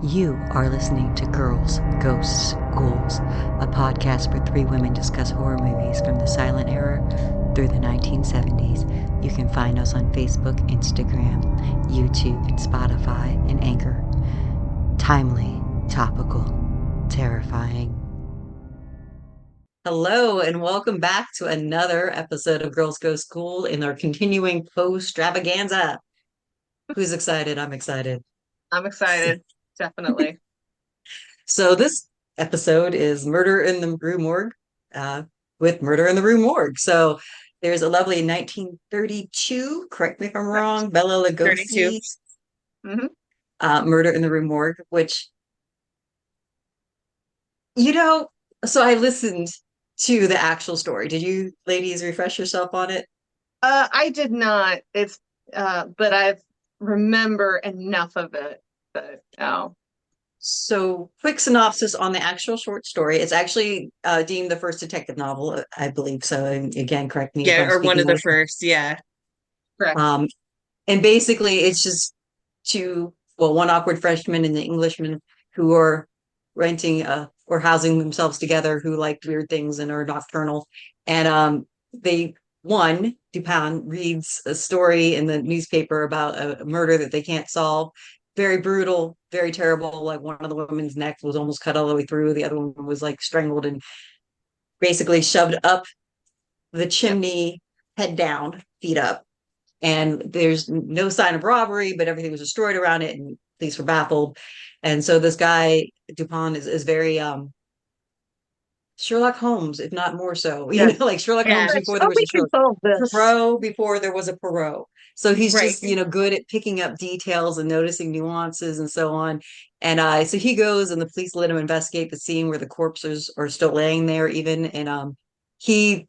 You are listening to Girls, Ghosts, Ghouls, a podcast where three women discuss horror movies from the silent era through the 1970s. You can find us on Facebook, Instagram, YouTube, and Spotify, and Anchor. Timely, topical, terrifying. Hello, and welcome back to another episode of Girls, Ghosts, Ghouls in our continuing Poetravaganza. Who's excited? I'm excited. I'm excited, definitely. So this episode is Murder in the Rue Morgue, with Murder in the Rue Morgue. So there's a lovely 1932, correct me if I'm wrong, Bela 32. Lugosi, Hmm. Murder in the Rue Morgue, which, you know, so I listened to the actual story. Did you ladies refresh yourself on it? I did not. But I remember enough of it. But oh, So, quick synopsis on the actual short story. It's actually deemed the first detective novel, I believe. So, and again, correct me if Yeah, I'm or one speaking of the out. first. Yeah. correct. Um, and basically, it's just one awkward freshman and the Englishman who are renting or housing themselves together who like weird things and are nocturnal. And they, one, Dupin reads a story in the newspaper about a murder that they can't solve. Very brutal, very terrible. Like one of the women's neck was almost cut all the way through. The other one was like strangled and basically shoved up the Yep. chimney, head down, feet up, and there's no sign of robbery, but everything was destroyed around it, and police were baffled. And so this guy Dupin is very Sherlock Holmes, if not more so, Yes. like Sherlock Holmes Yeah. before there Oh, was we a can Sherlock, solve this. Poirot before there was a Poirot. So he's Right. just, good at picking up details and noticing nuances and so on. And so he goes and the police let him investigate the scene where the corpses are still laying there even. And he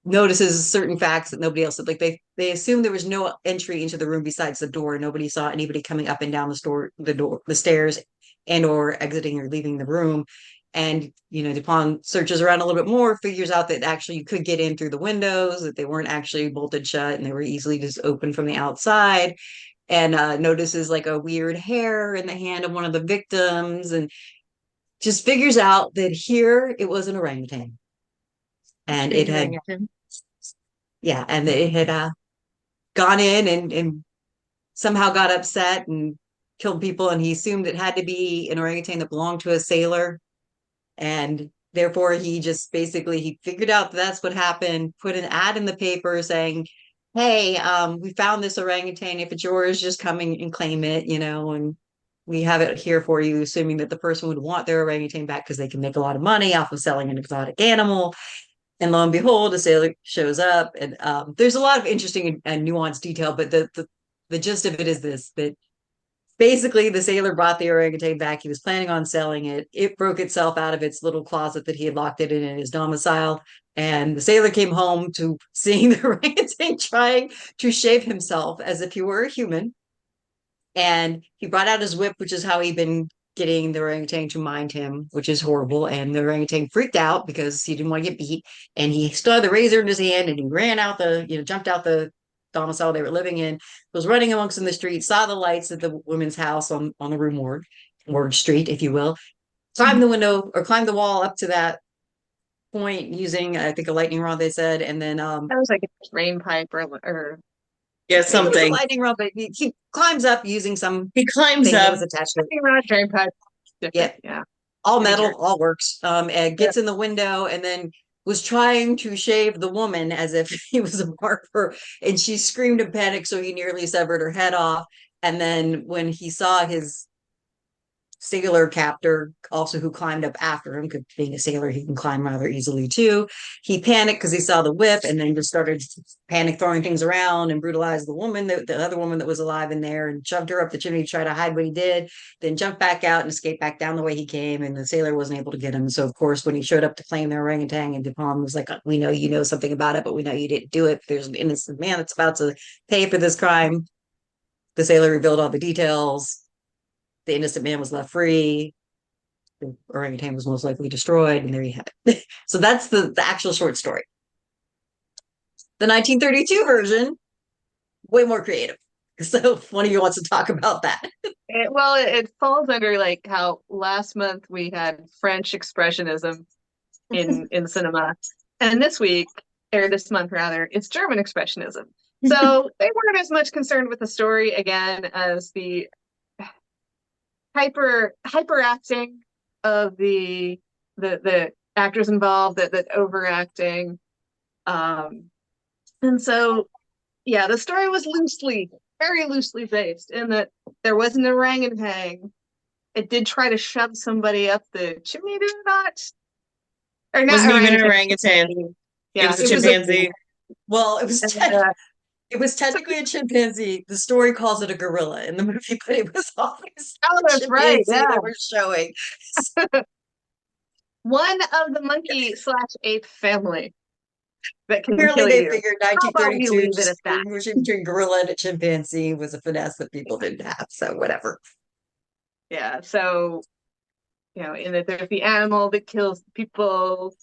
notices certain facts that nobody else did. Like they assumed there was no entry into the room besides the door. Nobody saw anybody coming up and down the stairs, and or exiting or leaving the room. And Dupin searches around a little bit more, figures out that actually you could get in through the windows, that they weren't actually bolted shut, and they were easily just opened from the outside. And notices like a weird hair in the hand of one of the victims, and just figures out that here it was an orangutan, and it Strange had orangutan. yeah, and it had gone in and somehow got upset and killed people, and he assumed it had to be an orangutan that belonged to a sailor, and therefore he just basically he figured out that that's what happened, put an ad in the paper saying, hey, we found this orangutan, if it's yours just come and claim it, and we have it here for you, assuming that the person would want their orangutan back because they can make a lot of money off of selling an exotic animal. And lo and behold, a sailor shows up, and there's a lot of interesting and nuanced detail. But the gist of it is this: that basically the sailor brought the orangutan back. He was planning on selling it. It broke itself out of its little closet that he had locked it in his domicile. And the sailor came home to seeing the orangutan trying to shave himself as if he were a human. And he brought out his whip, which is how he'd been getting the orangutan to mind him, which is horrible. And the orangutan freaked out because he didn't want to get beat. And he still had the razor in his hand, and he ran out jumped out the domicile they were living in, was running amongst in the street, saw the lights at the women's house on the Rue Morgue Street, if you will, climbed the window or climbed the wall up to that point using, I think, a lightning rod, they said. And then Sounds like a drain pipe or Yeah, it was a something. lightning rod, but he climbs up using something He climbs that up. was attached to it. not drain pipe. Yeah, Different. Yeah. all Pretty metal, sure. all works. And Yeah. gets in the window and then was trying to shave the woman as if he was a barber. And she screamed in panic, so he nearly severed her head off. And then when he saw his sailor captor also who climbed up after him, because being a sailor he can climb rather easily too, he panicked because he saw the whip and then just started panic throwing things around and brutalized the woman, the other woman that was alive in there, and shoved her up the chimney to try to hide what he did, then jumped back out and escaped back down the way he came, and the sailor wasn't able to get him. So of course when he showed up to claim their orangutan, and Dupont was like, we know you know something about it, but we know you didn't do it. There's an innocent man that's about to pay for this crime. The sailor revealed all the details. The innocent man was left free. The orangutan was most likely destroyed, and there you have it. So that's the actual short story. The 1932 version, way more creative. So if one of you wants to talk about that. It falls under like how last month we had French expressionism in cinema, and this week, or this month rather, it's German expressionism. So they weren't as much concerned with the story again as the hyperacting of the actors involved, that overacting. Um, and so yeah, the story was very loosely based in that there was an orangutan. It did try to shove somebody up the chimney, did it not? Or not Wasn't even an orangutan. orangutan. It Yeah, was a it was a chimpanzee. Well, and, it was technically a chimpanzee. The story calls it a gorilla in the movie, but it was always oh, a that's right. chimpanzee Yeah, they were showing. one of the monkey slash ape family that can Apparently, kill they you. figured How about we 1932 leave it at that? distinguishing between gorilla and a chimpanzee was a finesse that people didn't have. So whatever. Yeah. So in that there's the animal that kills people,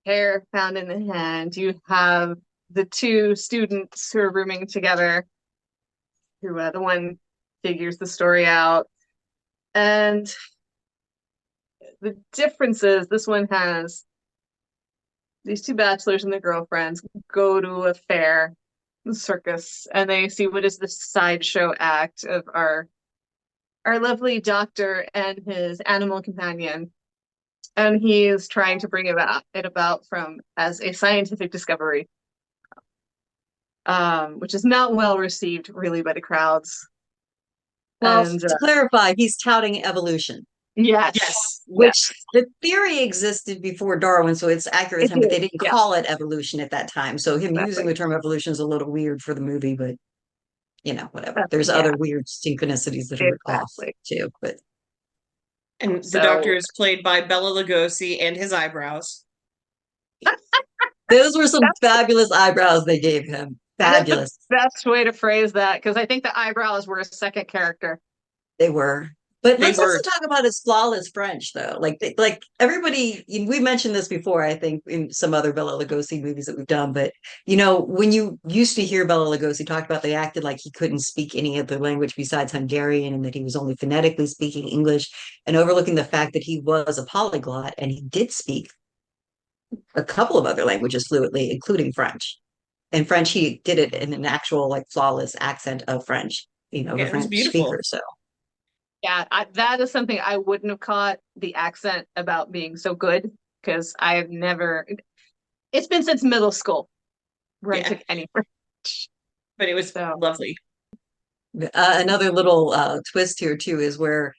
hair found in the hand. You have the two students who are rooming together, who the one figures the story out. And the difference is this one has these two bachelors and their girlfriends go to a fair, circus, and they see what is the sideshow act of our lovely doctor and his animal companion. And he is trying to bring it about from as a scientific discovery, which is not well received really by the crowds. Well, And to clarify, he's touting evolution, yes, Yes. which the theory existed before Darwin, so it's accurate it to him, but they did. didn't Yeah, call it evolution at that time. So him using exactly. the term evolution is a little weird for the movie, but whatever. There's Yeah, other weird synchronicities that are off exactly. too. But And the doctor So is played by Bela Lugosi and his eyebrows. those were some fabulous eyebrows they gave him. that is the Fabulous. best way to phrase that, because I think the eyebrows were a second character. They were. But They let's also were. talk about his flawless French, though. Like everybody, we mentioned this before, I think, in some other Bela Lugosi movies that we've done. But when you used to hear Bela Lugosi talk about, they acted like he couldn't speak any other language besides Hungarian, and that he was only phonetically speaking English, and overlooking the fact that he was a polyglot and he did speak a couple of other languages fluently, including French. And French, he did it in an actual like flawless accent of French, Yeah, the it was French beautiful. speaker. So Yeah, that is something I wouldn't have caught the accent about being so good, because I've never. It's been since middle school where I Yeah, took any French. but it was So lovely. another little twist here too is where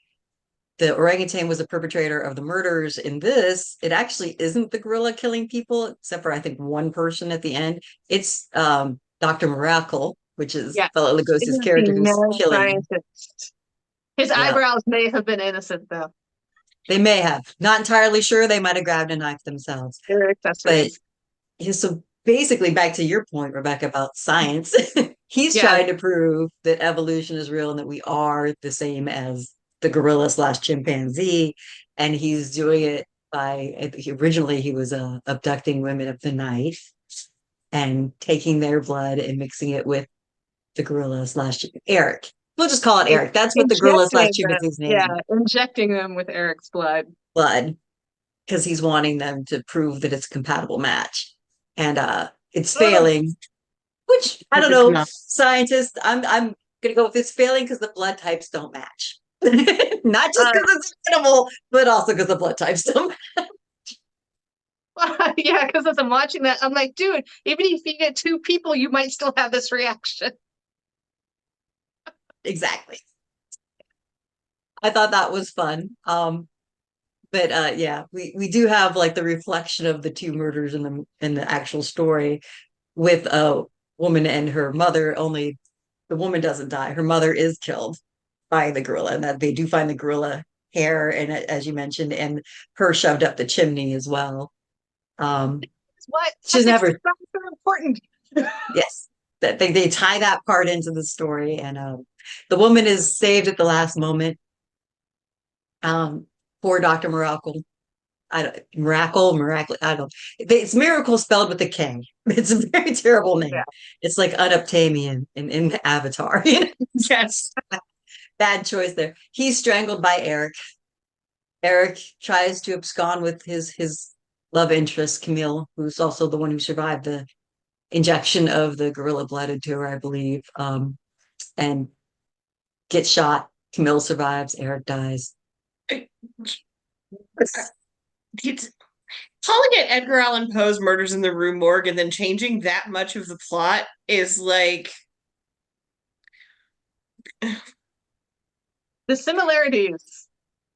the orangutan was a perpetrator of the murders. In this, it actually isn't the gorilla killing people, except for I think one person at the end. It's Dr. Miracle, which is yeah, Bela it Lugosi's is the character who's mad killing. scientist. His Yeah, eyebrows may have been innocent though. they may have. Not entirely sure. They might have grabbed a knife themselves. They're But accessories. so basically, back to your point, Rebecca, about science, he's Yeah, trying to prove that evolution is real and that we are the same as the gorilla slash chimpanzee. And he's doing it by, I think originally he was abducting women of the night and taking their blood and mixing it with the gorilla slash Eric. We'll just call it Eric. That's what the gorilla slash injecting them. chimpanzee's Yeah, name, injecting them with Eric's blood. blood, because he's wanting them to prove that it's a compatible match. And it's Oh, failing, which I don't Because it's know, not. scientists. I'm gonna go with it's failing because the blood types don't match. Not just uh, because it's animal, but also because the blood types don't. yeah, because as I'm watching that, I'm like, dude, even if you get two people, you might still have this reaction. Exactly. I thought that was fun. But yeah, we do have like the reflection of the two murders in the actual story with a woman and her mother. Only the woman doesn't die. Her mother is killed by the gorilla, and that they do find the gorilla hair and as you mentioned, and her shoved up the chimney as well. Um, What she's ethics is never so important. yes, that they tie that part into the story, and the woman is saved at the last moment. Poor Dr. Miracle. I don't miracle. I don't. It's miracle spelled with a K. It's a very terrible name. Yeah. It's like unobtainium in Avatar. You know? Yes. Bad choice there. He's strangled by Eric. Eric tries to abscond with his love interest, Camille, who's also the one who survived the injection of the gorilla blood into her, I believe, and gets shot. Camille survives. Eric dies. It's calling it Edgar Allan Poe's Murders in the Rue Morgue and then changing that much of the plot is like, The similarities.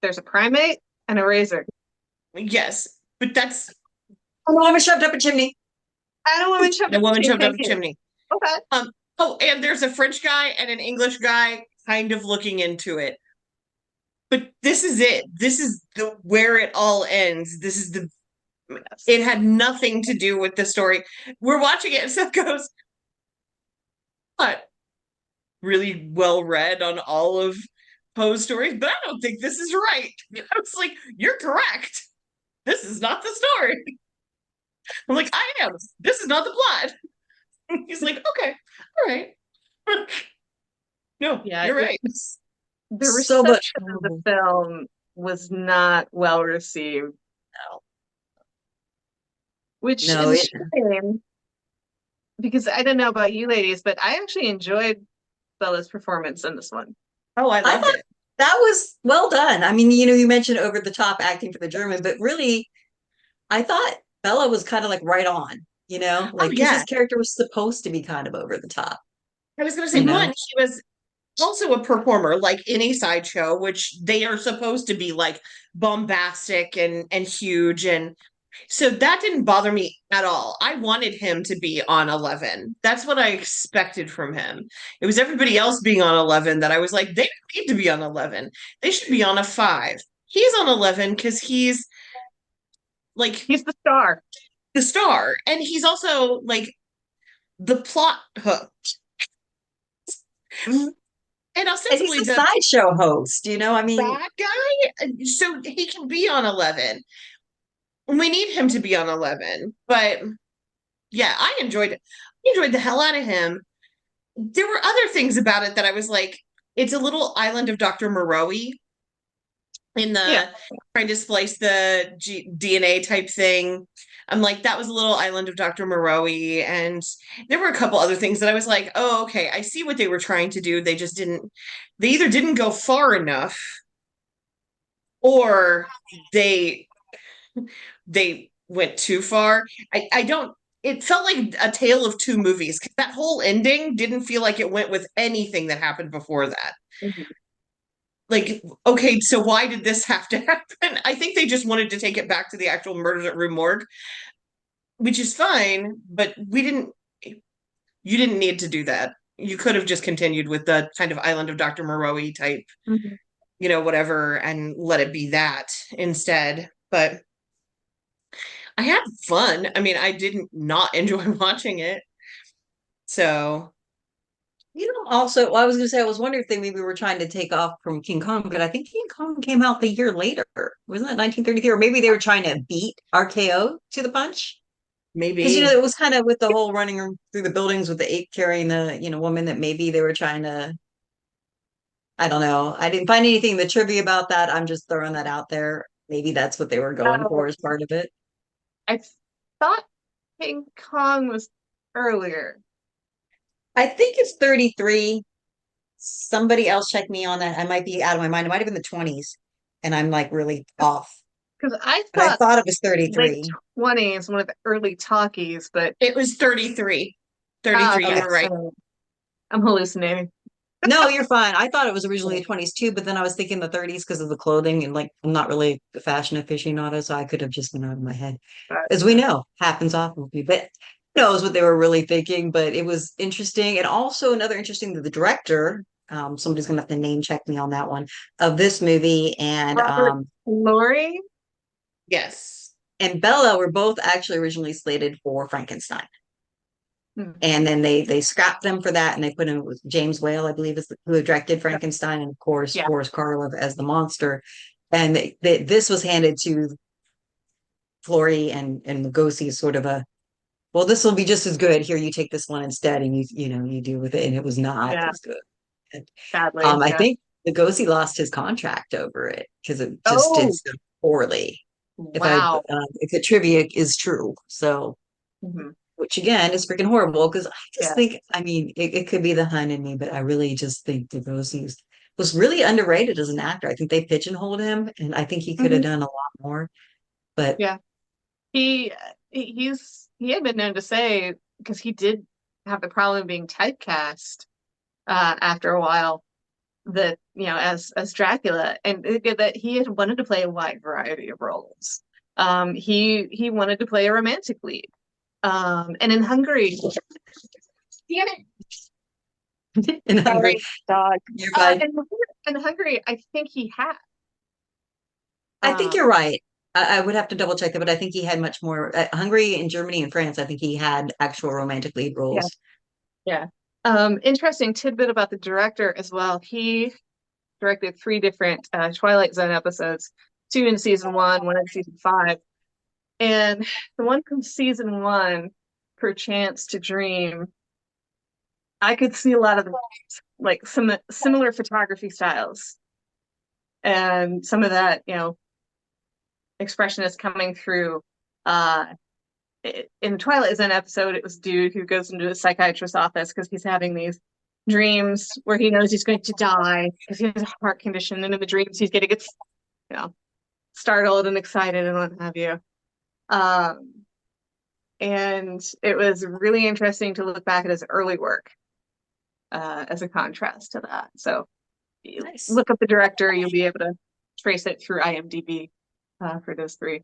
There's a primate and a razor. yes, but that's A woman shoved up a chimney. And a woman shoved the woman shoved up a Thank you. chimney. Okay. Oh, and there's a French guy and an English guy kind of looking into it. But this is it. This is the where it all ends. This is the it had nothing to do with the story. We're watching it and Seth goes, what? Really well read on all of Poe's stories, but I don't think this is right. I was like, you're correct. This is not the story. I'm like, I am. This is not the plot. He's like, okay, all right. No, Yeah, you're right. The So much reception of the film was not well received. No. Which No, is a shame, because I don't know about you ladies, but I actually enjoyed Bella's performance in this one. Oh, I I loved thought it. that was well done. I mean, you mentioned over the top acting for the German, but really, I thought Bella was kind of like right on, like because yeah. his character was supposed to be kind of over the top. I was going to say, You know? one, he was also a performer, like any sideshow, which they are supposed to be like bombastic and huge. And so that didn't bother me at all. I wanted him to be on 11. That's what I expected from him. It was everybody else being on 11 that I was like, they don't need to be on 11. They should be on a 5. He's on 11 because he's like He's the star. the star. And he's also like the plot hook. Mhm. And And ostensibly he's a the sideshow host, I mean, bad guy, so he can be on 11. We need him to be on 11, but yeah, I enjoyed it. I enjoyed the hell out of him. There were other things about it that I was like, it's a little Island of Dr. Moreau in the Yeah. trying to splice the DNA type thing. I'm like, that was a little Island of Dr. Moreau, and there were a couple other things that I was like, oh, okay, I see what they were trying to do. They just didn't, they either didn't go far enough or they they went too far. I don't it felt like a tale of two movies. That whole ending didn't feel like it went with anything that happened before that. Mhm. Like, okay, so why did this have to happen? I think they just wanted to take it back to the actual murders at Rue Morgue, which is fine, but you didn't need to do that. You could have just continued with the kind of Island of Dr. Moreau type, Mhm. whatever, and let it be that instead. But I had fun. I mean, I didn't not enjoy watching it. So, also, well, I was going to say, I was wondering if they maybe were trying to take off from King Kong, but I think King Kong came out the year later. Wasn't it 1933? Or maybe they were trying to beat RKO to the punch. Because, maybe it was kind of with the whole running through the buildings with the ape carrying the, woman, that maybe they were trying to, I don't know. I didn't find anything in the trivia about that. I'm just throwing that out there. Maybe that's what they were going Oh, for as part of it. I thought King Kong was earlier. I think it's 33. Somebody else check me on that. I might be out of my mind. It might have been the 20s, and I'm like really off. Because I But I thought thought it was late 33. 20s, one of the early talkies, but it was 33. 33, you okay. were right. I'm hallucinating. No, you're fine. I thought it was originally the 20s too, but then I was thinking the 30s because of the clothing, and like I'm not really a fashion aficionado, so I could have just been out of my head. As we know, happens often with me. But who knows what they were really thinking, but it was interesting. And also another interesting that the director, somebody's gonna have to name check me on that one, of this movie, and Robert Lorry. Yes. Bella were both actually originally slated for Frankenstein. Hmm. And then they scrapped them for that, and they put in with James Whale, I believe, who directed Frankenstein, and of course Yeah. Boris Karloff as the monster. And this was handed to Flory and Lugosi is sort of a, well, this will be just as good. Here, you take this one instead, and you do with it, and it was not Yeah, as good. And, sadly. I Yeah. think Lugosi lost his contract over it because it just did Oh, so poorly. wow. If the trivia is true, so Mhm. which again is freaking horrible because I just Yeah. think, I mean, it could be the Hun in me, but I really just think Lugosi was really underrated as an actor. I think they pigeonholed him, and I think he could have Mhm. done a lot more. But Yeah. He he had been known to say, because he did have the problem being typecast after a while, that as Dracula, and that he had wanted to play a wide variety of roles. He wanted to play a romantic lead. And in Hungary, damn it, in Hungary, sorry, dog. nearby, In Hungary, I think he had. I think Um, you're right. I would have to double check that, but I think he had much more. Hungary and Germany and France, I think he had actual romantic lead yeah, roles. yeah. Interesting tidbit about the director as well. He directed three different Twilight Zone episodes, two in season one in season five. And the one from season one, Perchance to Dream, I could see a lot of like some similar photography styles and some of that, expression is coming through. Uh, in the Twilight Zone episode, it was a dude who goes into a psychiatrist's office because he's having these dreams where he knows he's going to die because he has a heart condition, and in the dreams he's getting you know, startled and excited and what have you. Um, and it was really interesting to look back at his early work as a contrast to that. So you Nice. look up the director, you'll be able to trace it through IMDb for those three.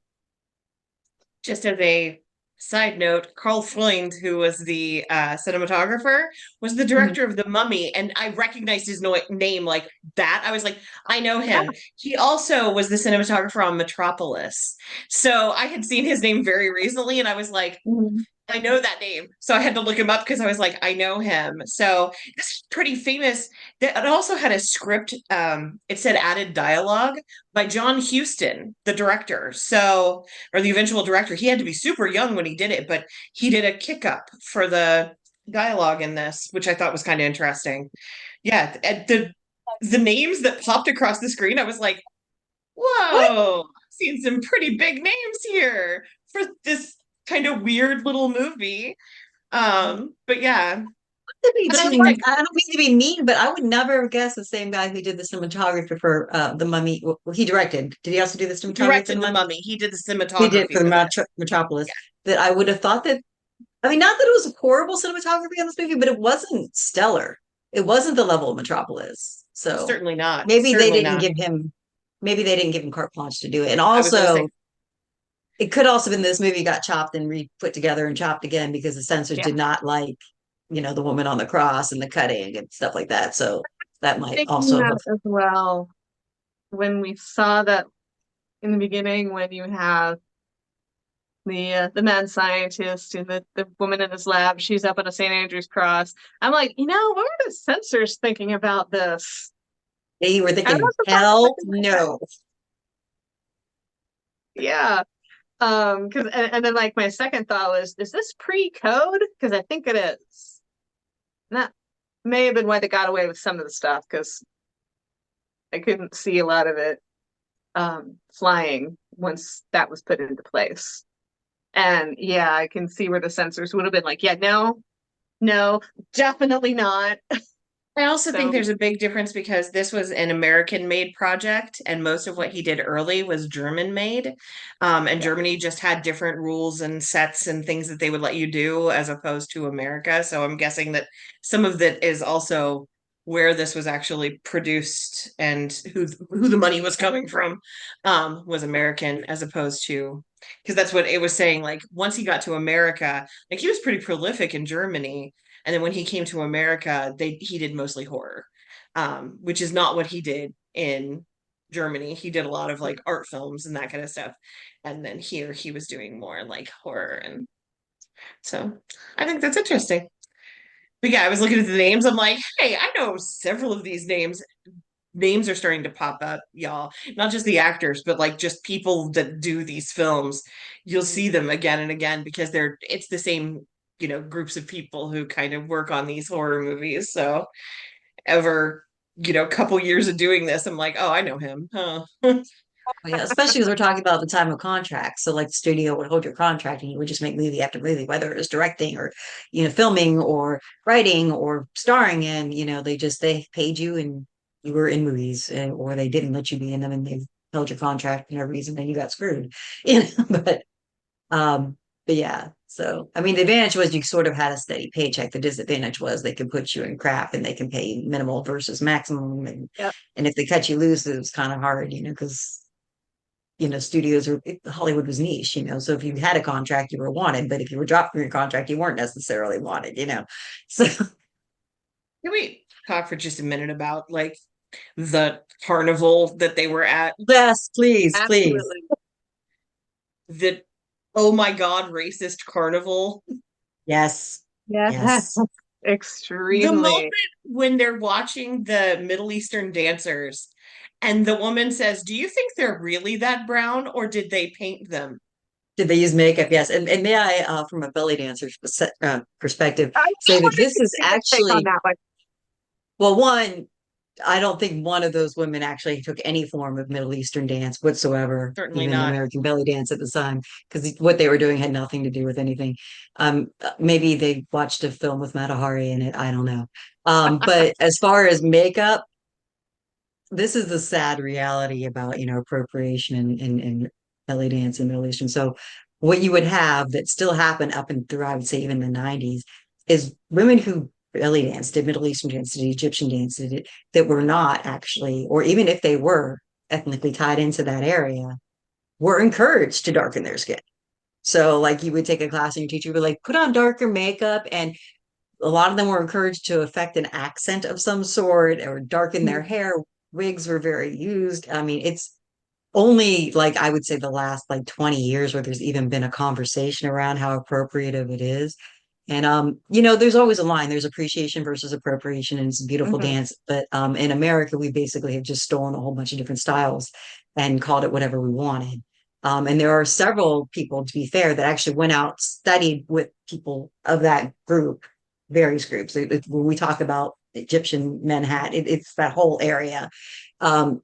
Just as a side note, Carl Freund, who was the cinematographer, was the Mhm. director of The Mummy, and I recognized his name like that. I was like, I know him. He also was the cinematographer on Metropolis. So I had seen his name very recently, and I was like, Mhm. I know that name. So I had to look him up because I was like, I know him. So this is pretty famous. It also had a script. It said added dialogue by John Huston, the director. So, or the eventual director. He had to be super young when he did it, but he did a kick up for the dialogue in this, which I thought was kind of interesting. Yeah, and the names that popped across the screen, I was like, What? whoa, I've seen some pretty big names here for this kind of weird little movie. But yeah, To and I be think that I don't mean to be mean, but I would never have guessed the same guy who did the cinematography for The Mummy. Well, he directed. Did he also do the cinematography for The directed The Mummy? Mummy. He did the He did cinematography for the for this. Metropolis. That I would have thought that. I mean, not that it was horrible cinematography on this movie, but it wasn't stellar. It wasn't the level of Metropolis. So Certainly not. maybe they Certainly didn't not. give him. Maybe they didn't give him carte blanche to do it. And I was going to say, also, it could also been this movie got chopped and re-put together and chopped again because the censors Yeah, did not like, the woman on the cross and the cutting and stuff like that. So that might thinking also have. that as well. When we saw that in the beginning, when you have the mad scientist and the woman in his lab, she's up on a St. Andrew's cross. I'm like, what were the censors thinking about this? They were I don't thinking, know if hell that. no. Yeah. Because and then like my second thought was, is this pre-code? Because I think it is. And that may have been why they got away with some of the stuff, because I couldn't see a lot of it flying once that was put into place. And yeah, I can see where the censors would have been like, yeah, no, no, definitely not. I also think So there's a big difference because this was an American made project, and most of what he did early was German made. And yeah, Germany just had different rules and sets and things that they would let you do as opposed to America. So I'm guessing that some of that is also where this was actually produced and who the money was coming from was American as opposed to, because that's what it was saying. Like once he got to America, like he was pretty prolific in Germany, and then when he came to America, he did mostly horror, which is not what he did in Germany. He did a lot of like art films and that kind of stuff. And then here he was doing more like horror. And so I think that's interesting. But yeah, I was looking at the names. I'm like, hey, I know several of these names. names are starting to pop up, y'all. Not just the actors, but like just people that do these films. You'll see them again and again because it's the same, groups of people who kind of work on these horror movies. So ever, couple years of doing this, I'm like, oh, I know him. Huh. Yeah, especially as we're talking about the time of contract. So like the studio would hold your contract and you would just make movie after movie, whether it was directing or, filming or writing or starring in, they paid you and you were in movies or they didn't let you be in them and they held your contract for no reason and you got screwed. But um, but yeah, so I mean, the advantage was you sort of had a steady paycheck. The disadvantage was they could put you in crap and they can pay you minimal versus maximum, Yep. and if they cut you loose, it was kind of hard, because studios or Hollywood was niche, so if you had a contract, you were wanted, but if you were dropped from your contract, you weren't necessarily wanted. So Can we talk for just a minute about like the carnival that they were at? yes, please, please. Absolutely. The oh my God, racist carnival. Yes, Yeah. yes. The moment Extremely. when they're watching the Middle Eastern dancers and the woman says, do you think they're really that brown or did they paint them? Did they use makeup? Yes. And may I, from a belly dancer's perspective, I say that wanted this to is see your take on actually, that one. well, one, I don't think one of those women actually took any form of Middle Eastern dance whatsoever, Certainly even not. American belly dance at the time, because what they were doing had nothing to do with anything. Maybe they watched a film with Matahari in it. I don't know. But as far as makeup, this is the sad reality about, appropriation and belly dance in Middle Eastern. So what you would have that still happened up and through, I would say even the 90s, is women who belly dance, did Middle Eastern dance, did Egyptian dance, did it, that were not actually, or even if they were ethnically tied into that area, were encouraged to darken their skin. So like you would take a class and your teacher would be like, put on darker makeup, and a lot of them were encouraged to affect an accent of some sort or darken their hair. Wigs were very used. I mean, it's only like I would say the last like 20 years where there's even been a conversation around how appropriative it is. And there's always a line. There's appreciation versus appropriation, and it's a beautiful Mhm. dance. But in America, we basically have just stolen a whole bunch of different styles and called it whatever we wanted. And there are several people, to be fair, that actually went out, studied with people of that group, various groups. When we talk about Egyptian Manhattan, it's that whole area. Um,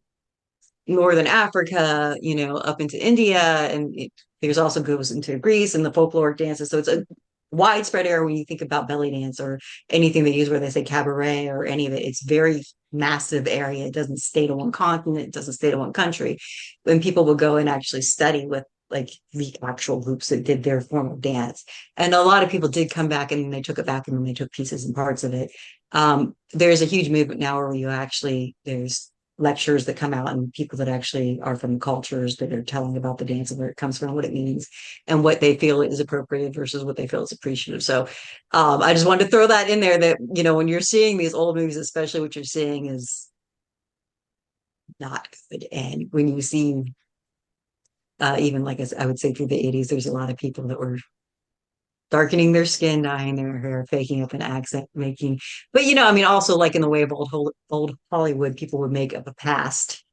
Northern Africa, up into India, and there's also goes into Greece and the folkloric dances. So it's a widespread area when you think about belly dance or anything they use where they say cabaret or any of it. It's very massive area. It doesn't stay to one continent, it doesn't stay to one country. When people will go and actually study with like the actual groups that did their form of dance. And a lot of people did come back and they took it back and then they took pieces and parts of it. There's a huge movement now where there's lectures that come out and people that actually are from cultures that are telling about the dance and where it comes from, what it means, and what they feel is appropriate versus what they feel is appreciative. So I just wanted to throw that in there that, when you're seeing these old movies, especially what you're seeing is not good. And when you see, even like I would say through the 80s, there's a lot of people that were darkening their skin, dyeing their hair, faking up an accent, but I mean, also like in the way of old Hollywood, people would make up a past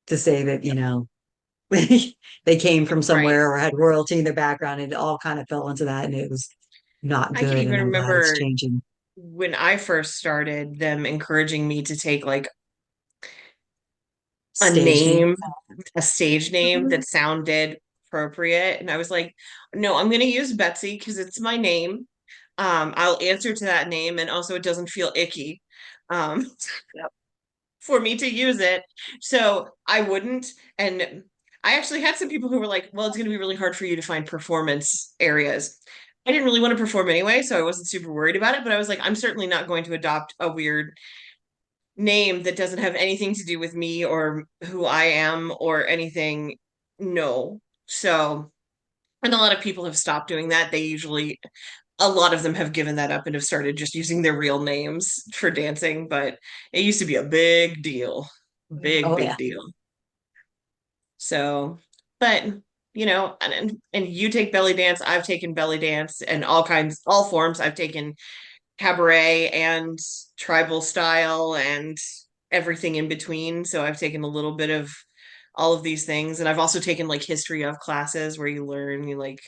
to say that, they came from Right. somewhere or had royalty in their background. And it all kind of fell into that and it was not I can good. And even I'm glad it's remember changing. when I first started, them encouraging me to take like a Stage name. name, a stage name Mhm. that sounded appropriate. And I was like, no, I'm going to use Betsy because it's my name. I'll answer to that name. And also, it doesn't feel icky um, Yep. for me to use it. So I wouldn't. And I actually had some people who were like, well, it's going to be really hard for you to find performance areas. I didn't really want to perform anyway, so I wasn't super worried about it. But I was like, I'm certainly not going to adopt a weird name that doesn't have anything to do with me or who I am or anything. No. So, and a lot of people have stopped doing that. A lot of them have given that up and have started just using their real names for dancing, but it used to be a big deal. Big, Oh big yeah. deal. So, but and you take belly dance, I've taken belly dance and all forms. I've taken cabaret and tribal style and everything in between. So I've taken a little bit of all of these things. And I've also taken like history of classes where you learn, you like,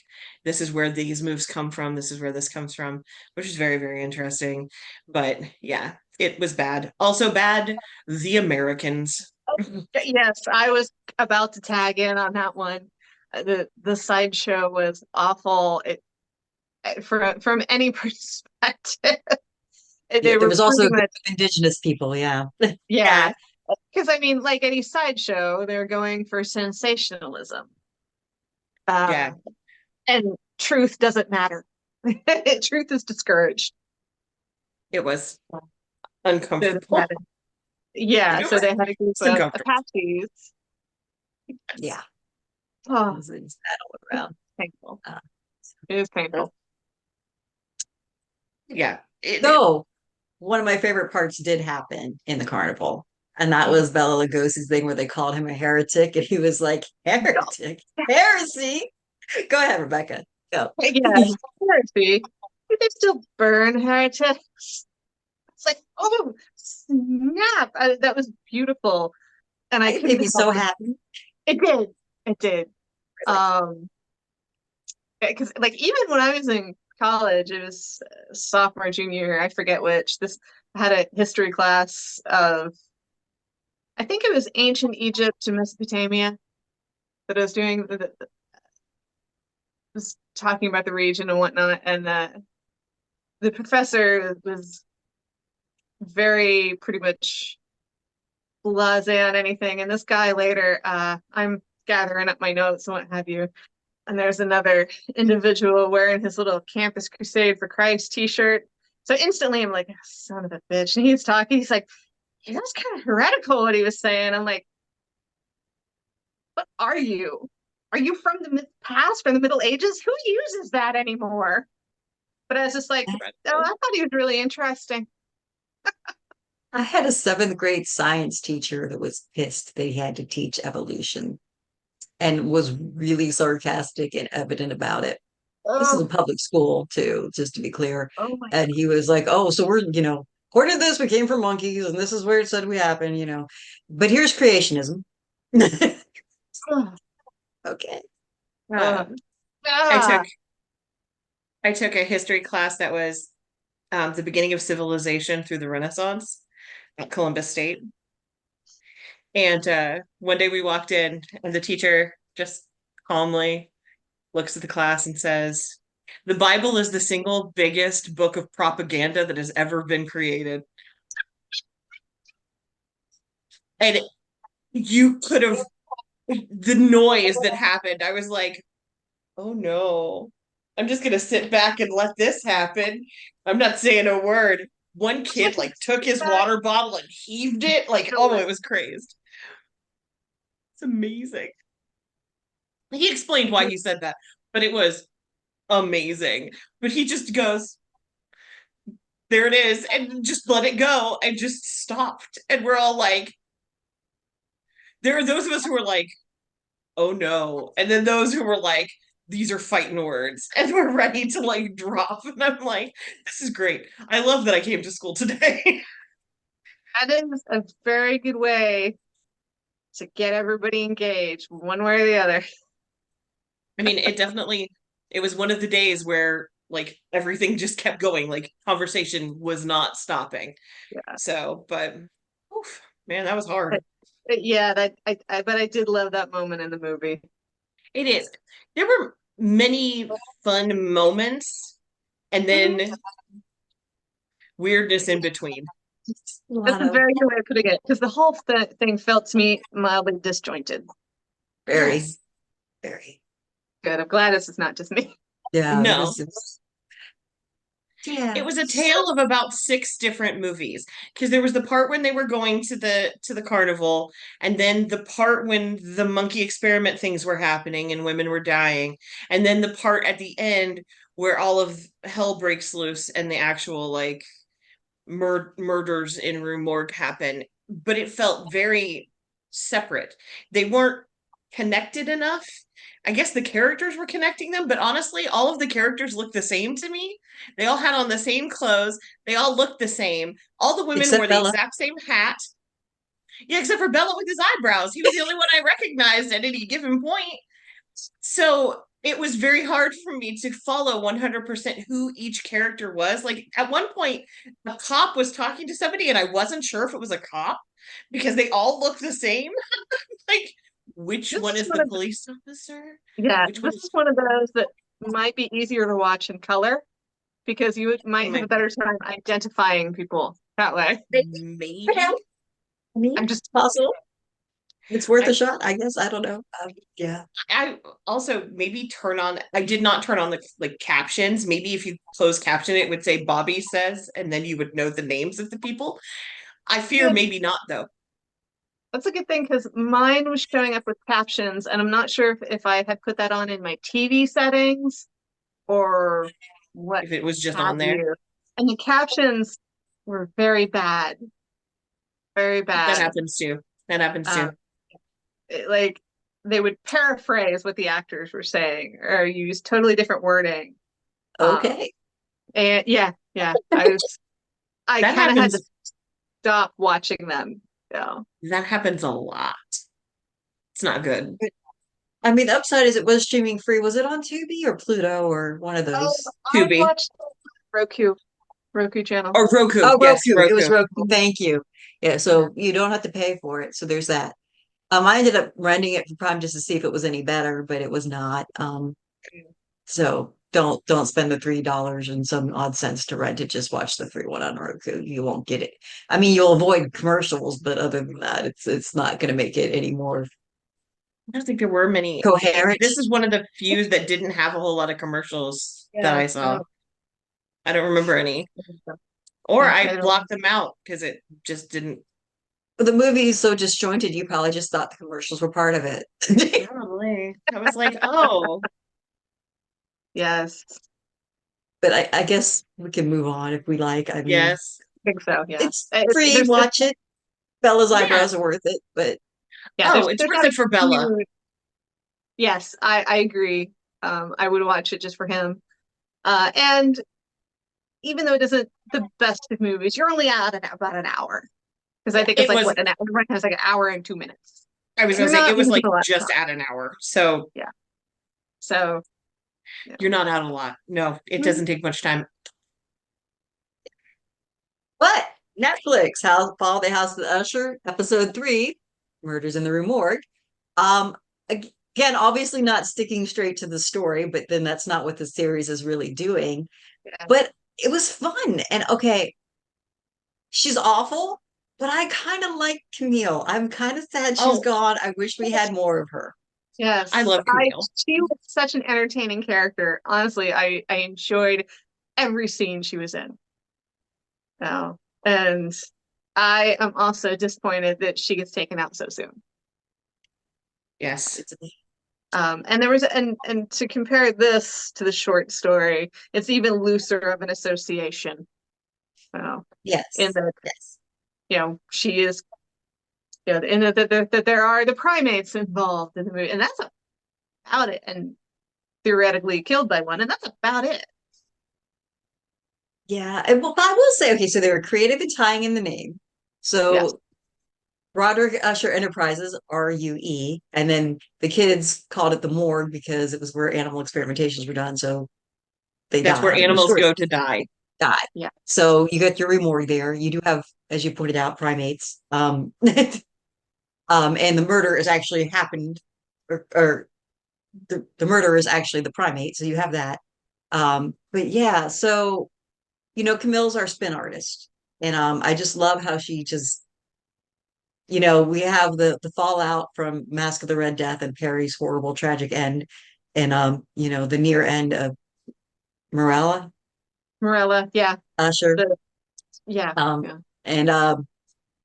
this is where these moves come from, this is where this comes from, which is very, very interesting. But yeah, it was bad. Also bad, The Americans. Yes, I was about to tag in on that one. The sideshow was awful. From any perspective, Yeah, they there were was also pretty a group much, of indigenous people. Yeah. yeah. Yeah, Because I mean, like any sideshow, they're going for sensationalism. yeah, Um, and truth doesn't matter. Truth is discouraged. it was So they uncomfortable. had yeah, It so was they had a group of uncomfortable. Apaches. Yeah. It Oh, was sad all around. painful. Uh, It is painful. Yeah. so one of my favorite parts did happen in the carnival. And that was Bela Lugosi's thing where they called him a heretic, and he was like, heretic, heresy. Go ahead, Rebecca. Go. Yes, heresy. They still burn heretics. It's like, oh, snap. That was beautiful. And I It made couldn't me help so it. happy. It did. It did. Like, Um, because like even when I was in college, it was sophomore, junior year, I forget which. This I had a history class of I think it was ancient Egypt to Mesopotamia that I was doing was talking about the region and whatnot, and the professor was very pretty much blasé on anything. And this guy later, I'm gathering up my notes and what have you. And there's another individual wearing his little Campus Crusade for Christ t-shirt. So instantly I'm like, son of a bitch. And he's talking, he's like, yeah, that's kind of heretical what he was saying. I'm like, what are you? Are you from the past, from the Middle Ages? Who uses that anymore? But I was just like, oh, I thought he was really interesting. I had a seventh grade science teacher that was pissed that he had to teach evolution and was really sarcastic and evident about it. This is a Oh, public school too, just to be clear. oh my And he was like, "Oh, so we're, according to this, we came from monkeys, and this is where it said we happened. But here's creationism." God. Okay. uh, I Ah, took I took a history class that was the beginning of civilization through the Renaissance at Columbus State. And one day we walked in, and the teacher just calmly looks at the class and says, "The Bible is the single biggest book of propaganda that has ever been created." And you could have, the noise that happened, I was like, oh no, I'm just gonna sit back and let this happen. I'm not saying a word. One it's like kid like took his water bottle and heaved it, like, oh, it was crazed. It's amazing. He explained why he said that, but it was amazing. But he just goes, there it is, and just let it go and just stopped. And we're all like, there are those of us who were like, oh no. And then those who were like, these are fighting words. And we're ready to like drop. And I'm like, this is great. I love that I came to school today. that is a very good way to get everybody engaged one way or the other. I mean, it was one of the days where like everything just kept going, like conversation was not stopping. Yeah. So, but oof, man, that was hard. Yeah, but I did love that moment in the movie. It is. There were many fun moments and Mhm. then weirdness in between. A That's lot a of very good way of putting it because the whole thing felt to me mildly disjointed. very, Yes. very. Good. I'm glad this is not just me. Yeah, No. yeah. It was a tale of about six different movies because there was the part when they were going to the carnival, and then the part when the monkey experiment things were happening and women were dying, and then the part at the end where all of hell breaks loose and the actual like murders in Rue Morgue happen. But it felt very separate. They weren't connected enough. I guess the characters were connecting them, but honestly, all of the characters looked the same to me. They all had on the same clothes. They all looked the same. All the women wore Except the Bella. exact same hat. Yeah, except for Bella with his eyebrows. He was the only one I recognized at any given point. So it was very hard for me to follow 100% who each character was. Like at one point, a cop was talking to somebody, and I wasn't sure if it was a cop because they all looked the same. Like, which This one is is one the of police officer? Yeah, Which one this is is one of those that might be easier to watch in color because you oh might have my a better time identifying people that way. maybe? I mean, I'm it's just possible. It's worth a I shot, I guess. I don't know. Yeah. I also maybe turn on I did not turn on the like captions. Maybe if you close caption it would say Bobby says and then you would know the names of the people. I fear Yeah, maybe not though. that's a good thing because mine was showing up with captions, and I'm not sure if I had put that on in my TV settings or what If it was just have on there. you. And the captions were very bad, very That bad. happens too. That happens Um, too. like they would paraphrase what the actors were saying or use totally different wording. Um, Okay. and yeah, I That kind of had to happens stop watching them. So that happens a lot. It's not good. I mean, the upside is it was streaming free. Was it on Tubi or Pluto or one of oh, those? I Tubi watched Roku channel. or Roku. Oh, Yes, Roku. It was Roku. Roku. Thank you. Yeah, Yeah. so you don't have to pay for it. So there's that. I ended up renting it for Prime just to see if it was any better, but it was not. So don't spend the $3 and some odd cents to rent it. Just watch the free one on Roku. You won't get it. I mean, you'll avoid commercials, but other than that, it's not going to make it any more I don't think there were many. coherent. This is one of the few that didn't have a whole lot of commercials that Yeah, I saw. I don't remember any. yeah, Or yeah, I I don't. blocked them out because it just didn't. The movie is so disjointed, you probably just thought the commercials were part of it. Probably. I was like, oh, Yes, But I guess we can move on if we like. I mean, yes. I think so. Yeah, it's free, there's watch it. Bella's Yeah. eyebrows are worth it, but yeah, Oh, it's there's worth not a it for Bella. huge. Yes, I agree. I would watch it just for him. And even though it isn't the best of movies, you're only out at about an hour because I think it's It like was, what an hour. Everyone has like an hour and 2 minutes. I was gonna You're say, it not was losing like a lot of just time. at an hour. So Yeah. So yeah. you're not out a lot. No, it Mhm. doesn't take much time. but Netflix, Follow the House of Usher, episode 3, Murders in the Rue Morgue. Um, again, obviously not sticking straight to the story, but then that's not what the series is really doing. Yeah. But it was fun. And okay, she's awful, but I kind of like Camille. I'm kind of sad she's Oh, gone. I wish we had more of her. I Yes, love Camille. she was such an entertaining character. Honestly, I enjoyed every scene she was in. So, and I am also disappointed that she gets taken out so soon. Yes. It's And there was and to compare this to the short story, it's even looser of an association. So, in yes, that yes. she is in that there are the primates involved in the movie, and that's about it. And theoretically killed by one, and that's about it. Yeah, and well, I will say, okay, so they were creative in tying in the name. Yes. So Roderick Usher Enterprises, RUE, and then the kids called it the morgue because it was where animal experimentations were done. So they That's where died in the animals story. go to die. Die. Yeah. So you got your remorgue there. You do have, as you pointed out, primates. And the murder is actually happened, or the murder is actually the primate. So you have that. But yeah, so Camille's our spin artist, and I just love how she just we have the fallout from Mask of the Red Death and Perry's horrible tragic end, and the near end of Morella Morella, yeah. Usher. The yeah, Um, yeah. and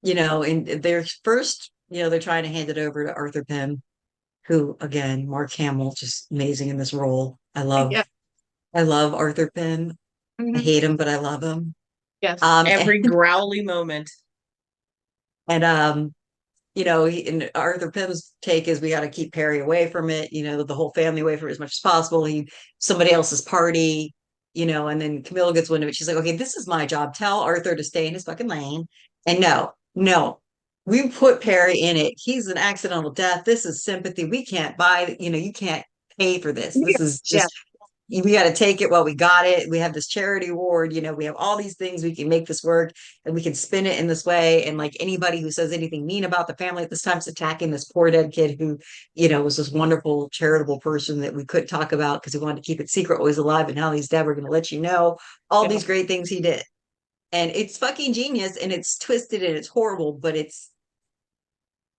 in their first, they're trying to hand it over to Arthur Pym, who again, Mark Hamill, just amazing in this role. Yeah. I love Arthur Pym. I Mhm. hate him, but I love him. Yes. Um, Every growly moment. and and Arthur Pym's take is we got to keep Perry away from it, the whole family away from it as much as possible. Somebody else's party, and then Camilla gets wind of it. She's like, okay, this is my job. Tell Arthur to stay in his fucking lane. And no, we put Perry in it. He's an accidental death. This is sympathy. We can't buy, you can't pay for this. This is Yeah. just, we got to take it while we got it. We have this charity award, we have all these things we can make this work and we can spin it in this way. And like anybody who says anything mean about the family at this time is attacking this poor dead kid who, was this wonderful charitable person that we couldn't talk about because we wanted to keep it secret while he's alive. And now he's dead. We're going to let you know all Yeah. these great things he did. And it's fucking genius and it's twisted and it's horrible, but it's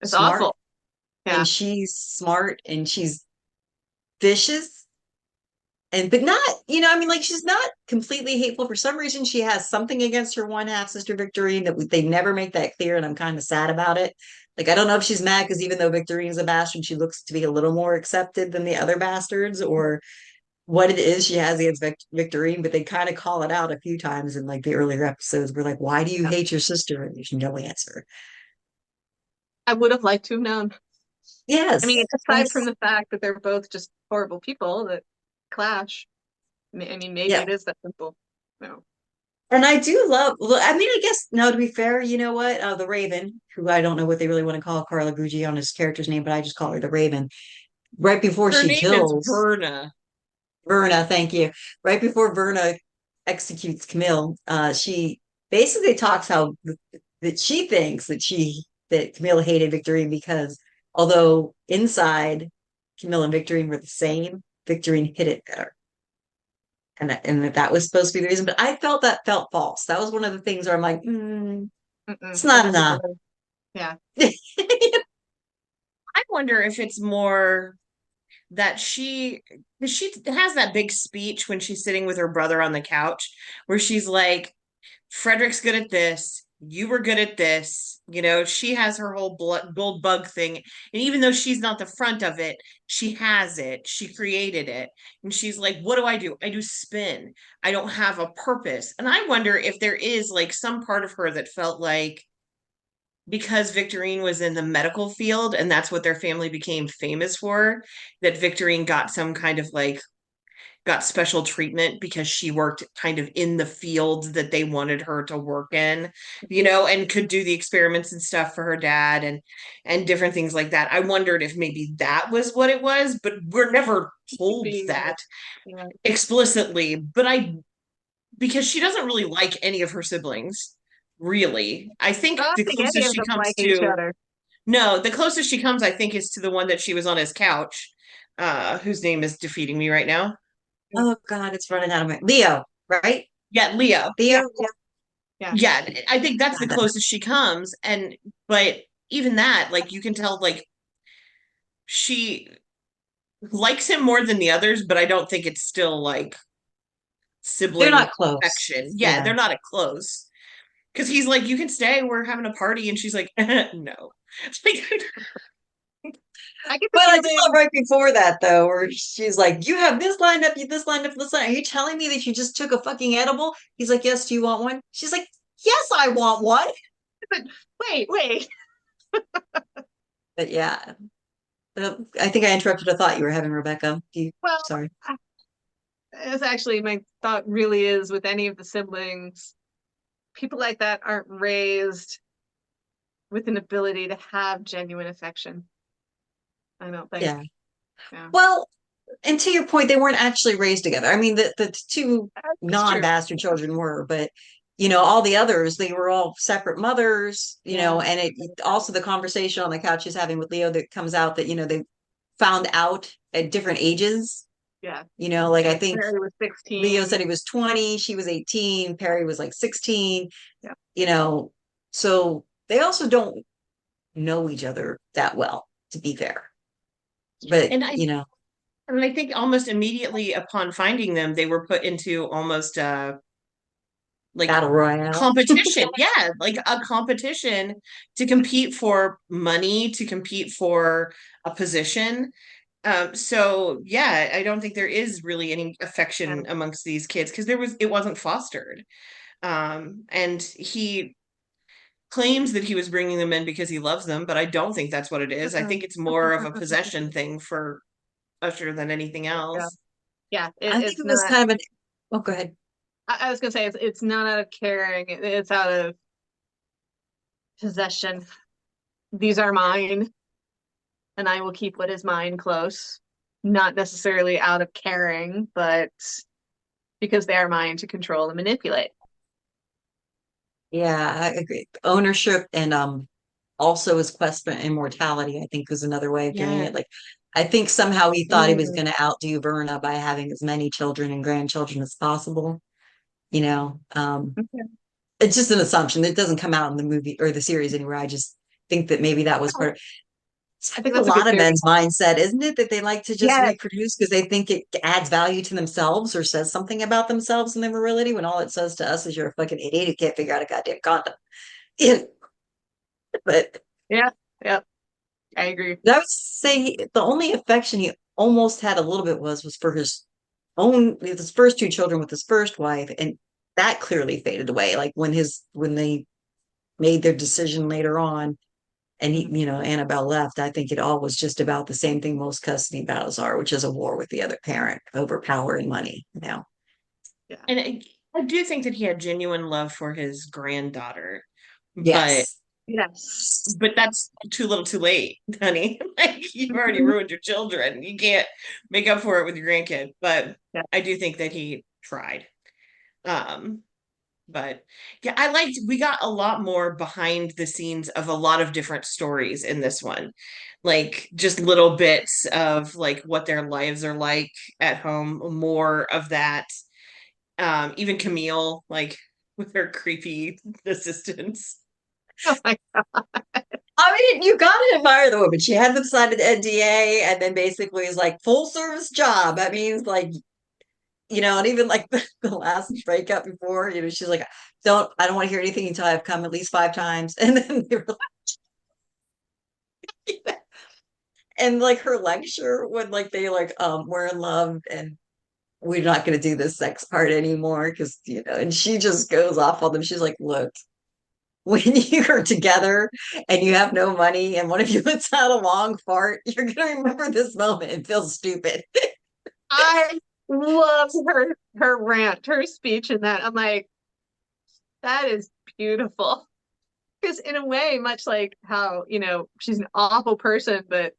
smart. awful. Yeah. And she's smart and she's vicious and but not, like she's not completely hateful. For some reason she has something against her one half sister Victorine that they never make that clear, and I'm kind of sad about it. Like I don't know if she's mad because even though Victorine's a bastard, she looks to be a little more accepted than the other bastards, or what it is she has against Victorine, but they kind of call it out a few times in like the earlier episodes. We're like, why do you hate your sister? And there's no answer. I would have liked to have known. Yes. I mean, aside yes. from the fact that they're both just horrible people that clash, I mean, maybe Yeah. it is that simple. No. And I do love, well, I mean, I guess, no, to be fair, you know what? The Raven, who I don't know what they really want to call Carla Guggi on his character's name, but I just call her the Raven. Right before Her she name is kills Verna. Verna, thank you. Right before Verna executes Camille, she basically talks how that she thinks that Camille hated Victorine because although inside Camille and Victorine were the same, Victorine hid it better. And that was supposed to be the reason, but I felt false. That was one of the things where I'm like, it's not enough. Yeah. I wonder if it's more that she has that big speech when she's sitting with her brother on the couch where she's like, Frederick's good at this, you were good at this, she has her whole gold bug thing, and even though she's not the front of it, she has it, she created it, and she's like, what do? I do spin. I don't have a purpose. And I wonder if there is like some part of her that felt like because Victorine was in the medical field and that's what their family became famous for, that Victorine got some kind of like got special treatment because she worked kind of in the field that they wanted her to work in, and could do the experiments and stuff for her dad and different things like that. I wondered if maybe that was what it was, but we're never told that explicitly. But because she doesn't really like any of her siblings, really. I think the closest she comes to no, the closest she comes, I think, is to the one that she was on his couch, whose name is defeating me right now. Oh God, it's running out of my Leo, right? Yeah, Leo. Leo. Yeah, I think that's the closest she comes. But even that, like you can tell, like she likes him more than the others, but I don't think it's still like sibling They're not close. affection. Yeah, they're not close. Because he's like, you can stay, we're having a party, and she's like, no. But I just love right before that though, where she's like, "You have this lined up, this lined up, this lined up. Are you telling me that you just took a fucking edible?" He's like, "Yes. Do you want one?" She's like, "Yes, I want one." Wait. But yeah, I think I interrupted a thought you were having, Rebecca. Sorry. It's actually my thought really is with any of the siblings, people like that aren't raised with an ability to have genuine affection. I don't think. Yeah. Well, and to your point, they weren't actually raised together. I mean, the two non-bastard children were, but all the others, they were all separate mothers, and it also the conversation on the couch she's having with Leo that comes out that, they found out at different ages. Yeah. Like I think Perry was 16. Leo said he was 20, she was 18, Perry was like 16. Yeah. So they also don't know each other that well, to be fair. But and I think almost immediately upon finding them, they were put into almost like battle royale competition. Yeah, like a competition to compete for money, to compete for a position. So yeah, I don't think there is really any affection amongst these kids because it wasn't fostered. And he claims that he was bringing them in because he loves them, but I don't think that's what it is. I think it's more of a possession thing for Usher than anything else. Yeah, I think it was kind of oh, go ahead. I was gonna say it's not out of caring, it's out of possession. these are mine and I will keep what is mine close. Not necessarily out of caring, but because they are mine to control and manipulate. Yeah, I agree. Ownership and also his quest for immortality, I think is another way of doing Yeah. it. Like I think somehow he thought he was Mm, going to outdo Verna by having as many children and grandchildren as possible, you know. okay. It's just an assumption. It doesn't come out in the movie or the series anywhere. I just think that maybe that was part of I it's think a that's a good lot of theory. men's mindset, isn't it? That they like to just Yes, reproduce because they think it adds value to themselves or says something about themselves and their virility when all it says to us is you're a fucking idiot who can't figure out a goddamn condom. Yeah, but yeah, yeah, I agree. I would say the only affection he almost had a little bit was for his first two children with his first wife, and that clearly faded away. Like when they made their decision later on, and Annabelle left. I think it all was just about the same thing most custody battles are, which is a war with the other parent over power and money. Yeah. And I do think that he had genuine love for his granddaughter, but Yes, Yes. that's too little too late, honey. Like you've already ruined your children. You can't make up for it with your grandkid. But Yeah. I do think that he tried. Um, but yeah, I liked we got a lot more behind the scenes of a lot of different stories in this one. Like just little bits of like what their lives are like at home, more of that. Even Camille, like with her creepy assistants. Oh my I mean you gotta admire the woman. She had them sign an NDA, and then basically is like full service job. That means like and even like the last breakup before, she's like, I don't want to hear anything until I've come at least 5 times, and then they were like, and like her lecture when like they like were in love and we're not going to do this sex part anymore because and she just goes off on them. She's like, look, when you are together and you have no money and one of you lets out a long fart, you're going to remember this moment and feel stupid. I love her rant, her speech in that. I'm like, that is beautiful. Because in a way, much like how, she's an awful person, but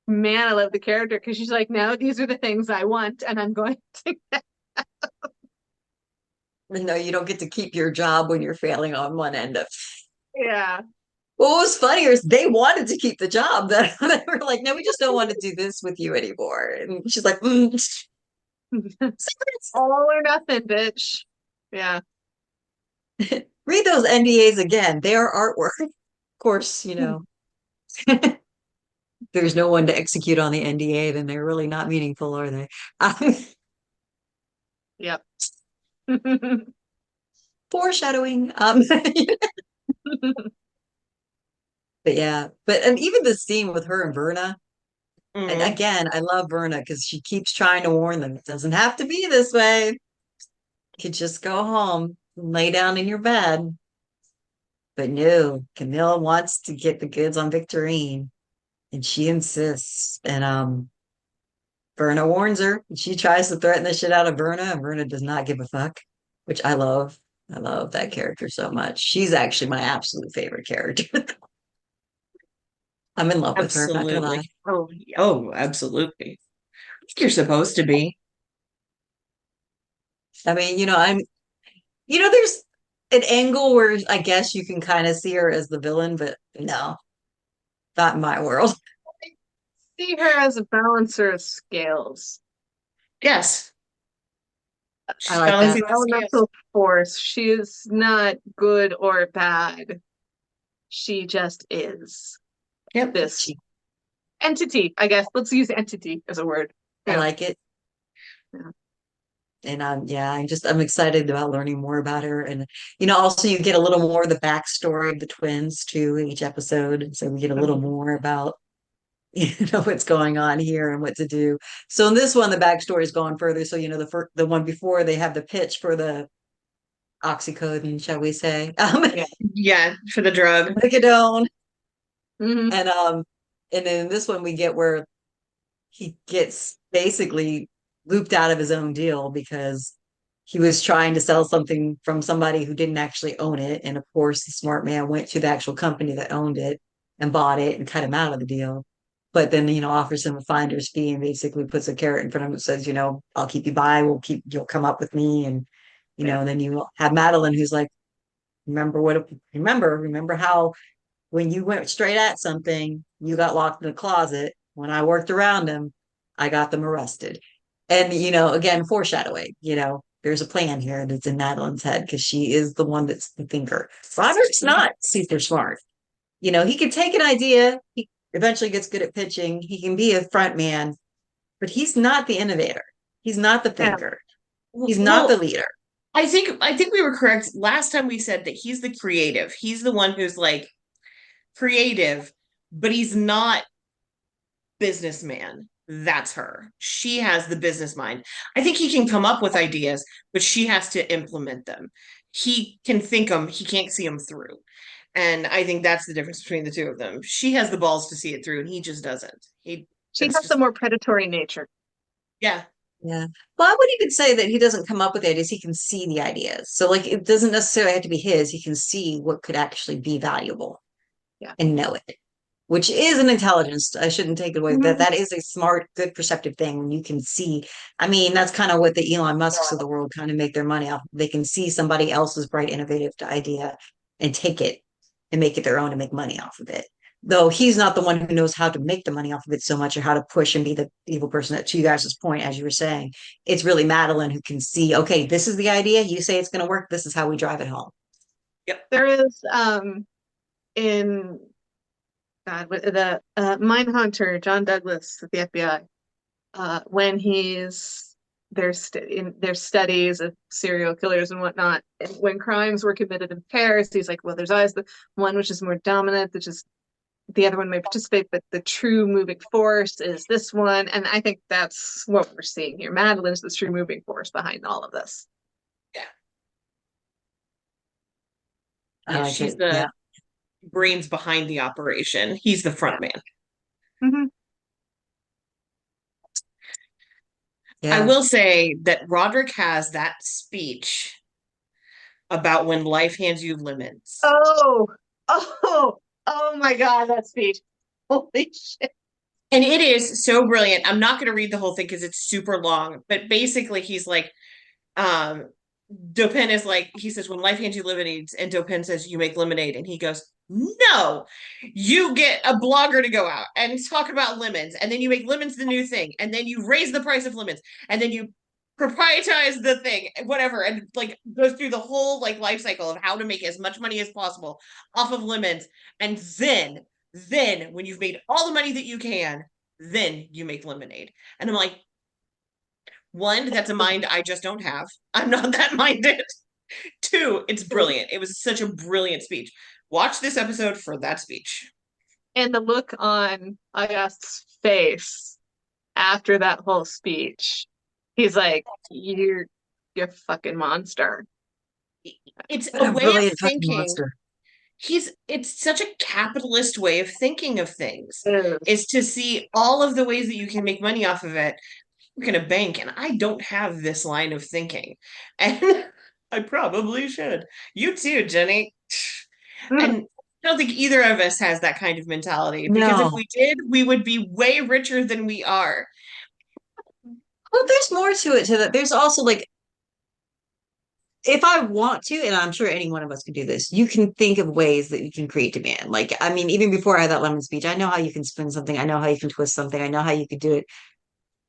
man, I love the character because she's like, no, these are the things I want, and I'm going to. No, you don't get to keep your job when you're failing on one end of. Yeah. What was funnier is they wanted to keep the job. That they were like, no, we just don't want to do this with you anymore. And she's like, All or nothing, bitch. Yeah. read those NDAs again. They are artwork. Of course, there's no one to execute on the NDA, then they're really not meaningful, are they? Yep. Foreshadowing. But yeah, and even the scene with her and Verna, and Mhm. again, I love Verna because she keeps trying to warn them. It doesn't have to be this way. You could just go home and lay down in your bed. But no, Camilla wants to get the goods on Victorine, and she insists. And Verna warns her. And she tries to threaten the shit out of Verna, and Verna does not give a fuck, which I love. I love that character so much. She's actually my absolute favorite character. I'm in love with her, not gonna lie. Absolutely. Oh, absolutely. You're supposed to be. I mean, there's an angle where I guess you can kind of see her as the villain, but no, not in my world. See her as a balancer of scales. Yes. I She's like that. balancing the scales. Elemental force. She is not good or bad. She just is Yep. this entity, I guess. Let's use entity as a word. I Yeah. like it. Yeah. And yeah, I'm excited about learning more about her. And also you get a little more of the backstory of the twins too each episode. So we get a little more about what's going on here and what to do. So in this one, the backstory is going further. So the one before they have the pitch for the oxycodone, shall we say, Yeah. Yeah, for the drug. methadone, Hmm. and and then in this one we get where he gets basically looped out of his own deal because he was trying to sell something from somebody who didn't actually own it, and of course the smart man went to the actual company that owned it, and bought it and cut him out of the deal. But then, offers him a finder's fee and basically puts a carrot in front of him and says, I'll keep you by, you'll come up with me. And, Yeah. then you have Madeline who's like, remember how when you went straight at something, you got locked in the closet. When I worked around them, I got them arrested. And, again, foreshadowing, there's a plan here that's in Madeline's head because she is the one that's the thinker. Robert's not super smart. He can take an idea. He eventually gets good at pitching. He can be a front man, but he's not the innovator. He's not the Yeah. thinker. He's not the leader. I think we were correct last time we said that he's the creative. He's the one who's like creative, but he's not businessman. That's her. She has the business mind. I think he can come up with ideas, but she has to implement them. He can think them, he can't see them through. And I think that's the difference between the two of them. She has the balls to see it through, and he just doesn't. She has a more predatory nature. Yeah. Yeah. Well, I would even say that he doesn't come up with ideas. He can see the ideas. So, like, it doesn't necessarily have to be his. He can see what could actually be valuable. Yeah. And know it, which is an intelligence. I shouldn't take it away. Mm-hmm. That is a smart, good, perceptive thing when you can see. I mean, that's kind of what the Elon Musks of the world kind of make their money off. They can see somebody else's bright, innovative idea and take it and make it their own and make money off of it. Though he's not the one who knows how to make the money off of it so much or how to push and be the evil person. That, to you guys' point, as you were saying, it's really Madeline who can see, okay, this is the idea. You say it's going to work. This is how we drive it home. Yep. There is in the Mindhunter, John Douglas at the FBI, when he's in their studies of serial killers and whatnot, and when crimes were committed in pairs, he's like, well, there's always the one which is more dominant, which is the other one may participate, but the true moving force is this one. And I think that's what we're seeing here. Madeline is the true moving force behind all of this. Yeah. She's the brains behind the operation. He's the front man. Mm-hmm. I will say that Roderick has that speech about when life hands you lemons. Oh my God, that speech. Holy shit. And it is so brilliant. I'm not going to read the whole thing because it's super long, but basically he's like, Dopin is like, he says, when life hands you lemonade, and Dopin says, you make lemonade. And he goes, no, you get a blogger to go out and talk about lemons. And then you make lemons the new thing. And then you raise the price of lemons. And then you proprietize the thing, whatever. And like goes through the whole like life cycle of how to make as much money as possible off of lemons. And then when you've made all the money that you can, then you make lemonade. And I'm like, one, that's a mind I just don't have. I'm not that minded. Two, it's brilliant. It was such a brilliant speech. Watch this episode for that speech. And the look on Ayast's face after that whole speech, he's like, you're a fucking monster. It's a way brilliant of thinking. Monster. It's such a capitalist way of thinking of things. Is to see all of the ways that you can make money off of it. Work in a bank, and I don't have this line of thinking, and I probably should. You too, Jenny. And I don't think either of us has that kind of mentality, because if we did, we would be way richer than we are. Well, there's more to it that. There's also like, if I want to, and I'm sure any one of us can do this, you can think of ways that you can create demand. Like, I mean, even before I had that lemon speech, I know how you can spin something. I know how you can twist something. I know how you could do it.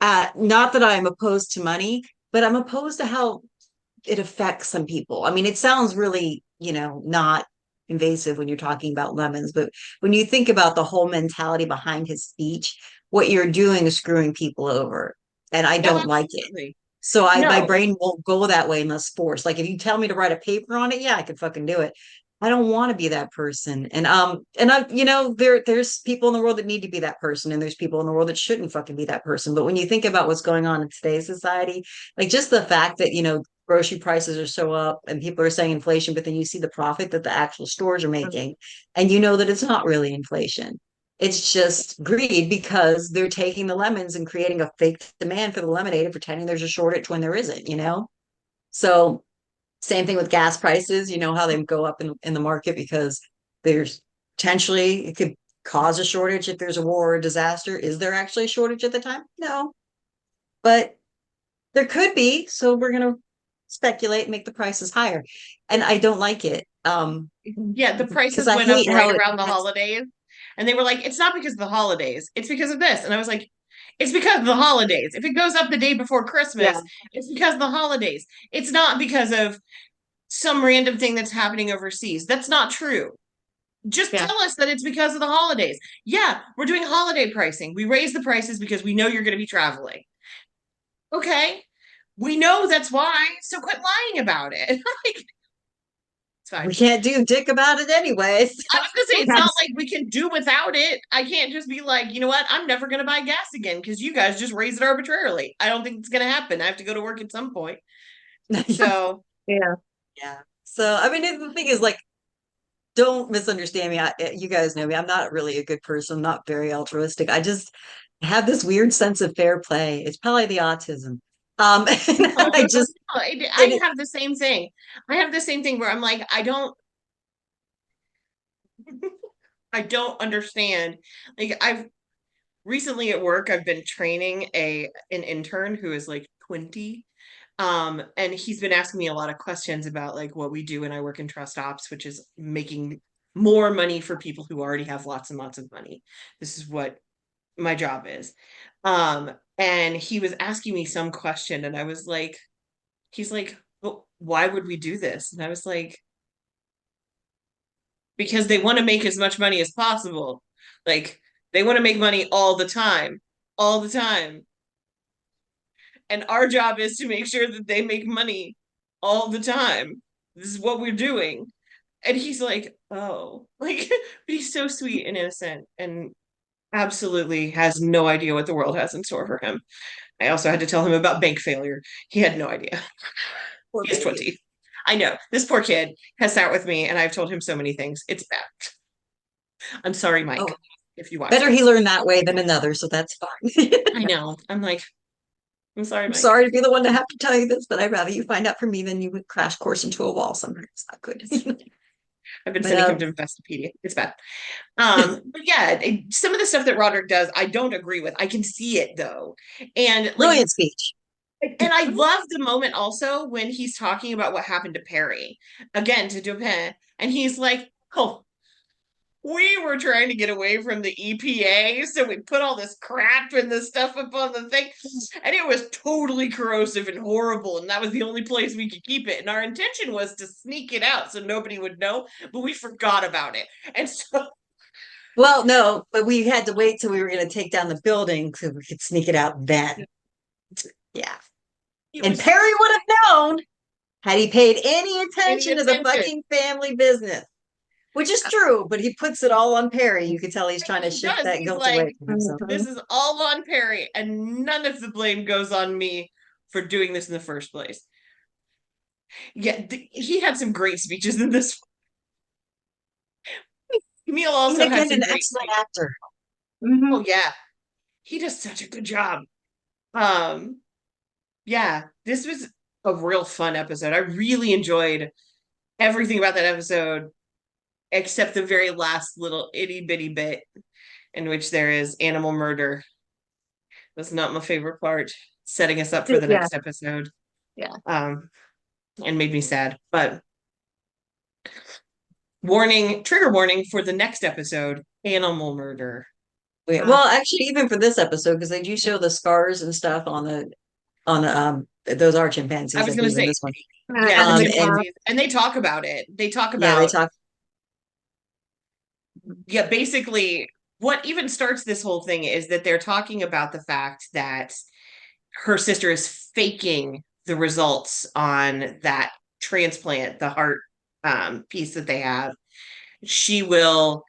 Not that I'm opposed to money, but I'm opposed to how it affects some people. I mean, it sounds really, not invasive when you're talking about lemons, but when you think about the whole mentality behind his speech, what you're doing is screwing people over. And I don't like it. So my brain won't go that way unless forced. Like if you tell me to write a paper on it, yeah, I could fucking do it. I don't want to be that person. And there's people in the world that need to be that person, and there's people in the world that shouldn't fucking be that person. But when you think about what's going on in today's society, like just the fact that, grocery prices are so up and people are saying inflation, but then you see the profit that the actual stores are making, and you know that it's not really inflation. It's just greed because they're taking the lemons and creating a fake demand for the lemonade and pretending there's a shortage when there isn't, So same thing with gas prices, how they go up in the market because there's potentially it could cause a shortage if there's a war or a disaster. Is there actually a shortage at the time? No, but there could be. So we're going to speculate and make the prices higher. And I don't like it. Yeah, the Because prices I went up hate right how it, around the holidays. And they were like, it's not because of the holidays, it's because of this. And I was like, it's because of the holidays. If it goes up the day before yeah, Christmas, it's because of the holidays. It's not because of some random thing that's happening overseas. That's not true. Just Yeah. tell us that it's because of the holidays. Yeah, we're doing holiday pricing. We raise the prices because we know you're going to be traveling. Okay. We know that's why. So quit lying about it. Like, it's we fine. can't do dick about it anyways. I was gonna say it's not Yes. like we can do without it. I can't just be like, you know what, I'm never gonna buy gas again because you guys just raise it arbitrarily. I don't think it's gonna happen. I have to go to work at some point. So Yeah. Yeah. So, I mean, the thing is, like, don't misunderstand me. You guys know me. I'm not really a good person. I'm not very altruistic. I just have this weird sense of fair play. It's probably the autism. And I just, I it, have the same thing. I have the same thing where I'm like, I don't understand. Like I've recently at work, I've been training an intern who is like 20. And he's been asking me a lot of questions about like what we do when I work in trust ops, which is making more money for people who already have lots and lots of money. This is what my job is. And he was asking me some question, and I was like, he's like, well, why would we do this? And I was like, because they want to make as much money as possible. Like they want to make money all the time, all the time. And our job is to make sure that they make money all the time. This is what we're doing. And he's like, oh, like, but he's so sweet and innocent and absolutely has no idea what the world has in store for him. I also had to tell him about bank failure. He had no idea. poor He's baby. 20. I know. This poor kid has sat with me and I've told him so many things. It's bad. I'm sorry, Mike, Oh, if you watch better he this. learn that way than another. So that's fine. I know. I'm like, I'm sorry, I'm Mike. sorry to be the one to have to tell you this, but I'd rather you find out from me than you would crash course into a wall somewhere. It's not good. I've been But sending him to Investopedia. It's bad. But yeah, some of the stuff that Roderick does, I don't agree with. I can see it though. And like, brilliant speech. and I love the moment also when he's talking about what happened to Perry again to Dupin, and he's like, "Oh, we were trying to get away from the EPA, so we put all this crap and this stuff up on the thing, and it was totally corrosive and horrible, and that was the only place we could keep it. And our intention was to sneak it out so nobody would know, but we forgot about it, and so." Well, no, but we had to wait till we were going to take down the building so we could sneak it out then. Yeah. It And was Perry would have known had he paid any any attention to the attention. fucking family business, which is true, but he puts it all on Perry. You can tell he's trying to He shift does. that He's guilt like, away from himself. this is all on Perry, and none of the blame goes on me for doing this in the first place. Yeah, he had some great speeches in this. Camille And also had again, some an great excellent speeches. actor. Mhm. Oh yeah, he does such a good job. Um, yeah, this was a real fun episode. I really enjoyed everything about that episode, except the very last little itty bitty bit in which there is animal murder. That's not my favorite part. Setting us up for the Yeah. next episode. Yeah. And made me sad. But warning, trigger warning for the next episode, animal murder. Well, actually, even for this episode, because they do show the scars and stuff on the those are I chimpanzees, I was gonna believe, in say, this one. yeah, the And And chimpanzees. And they talk about it. They talk yeah, they about, talk. yeah, basically what even starts this whole thing is that they're talking about the fact that her sister is faking the results on that transplant, the heart piece that they have. She will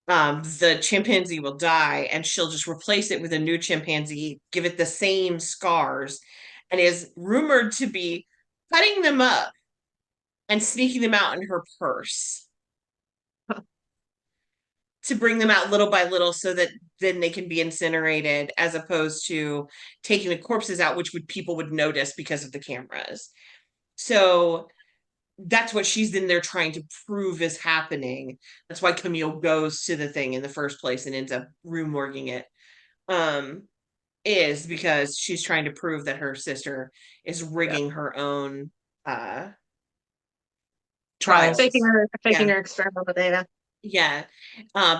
the chimpanzee will die and she'll just replace it with a new chimpanzee, give it the same scars, and is rumored to be cutting them up and sneaking them out in her purse to bring them out little by little so that then they can be incinerated, as opposed to taking the corpses out, which would people would notice because of the cameras. So that's what she's in there trying to prove is happening. That's why Camille goes to the thing in the first place and ends up Rue Morguing it. Is because she's trying to prove that her sister is rigging her own trials. Faking her experimental data. Yeah,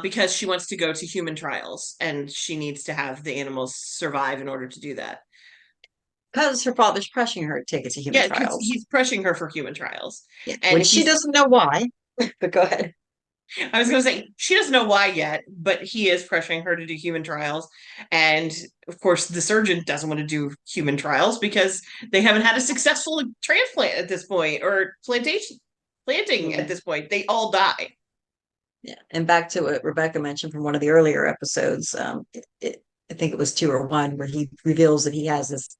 because she wants to go to human trials and she needs to have the animals survive in order to do that. Because her father's pressuring her to take it to human Yeah, because trials. he's pressuring her for human trials. Yeah. And When she doesn't know why. But go ahead. I was going to say, she doesn't know why yet, but he is pressuring her to do human trials. And of course, the surgeon doesn't want to do human trials because they haven't had a successful transplant at this point, or planting at this point. They all die. Yeah. And back to what Rebecca mentioned from one of the earlier episodes, I think it was 2 or 1, where he reveals that he has this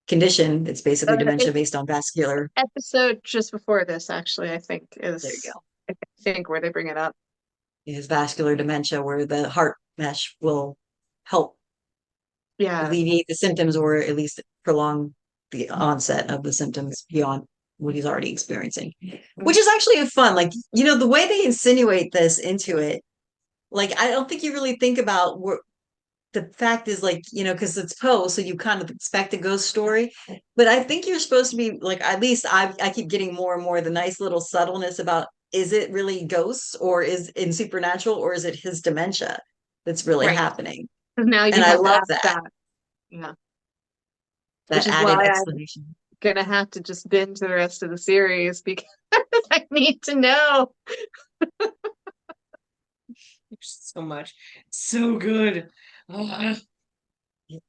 condition. It's basically dementia based on vascular. Episode just before this, actually, I think is. There you go. I think where they bring it up. His vascular dementia, where the heart mesh will help alleviate the symptoms, or at least prolong the onset of the symptoms beyond what he's already experiencing, which is actually fun. Like, the way they insinuate this into it, like, I don't think you really think about the fact is, like, because it's Poe, so you kind of expect a ghost story. But I think you're supposed to be like, at least I keep getting more and more the nice little subtleness about, is it really ghosts, or is in supernatural, or is it his dementia that's really happening? Now you and I love that. Yeah. That Which is added why explanation. I'm gonna have to just binge the rest of the series because I need to know. So much. So good.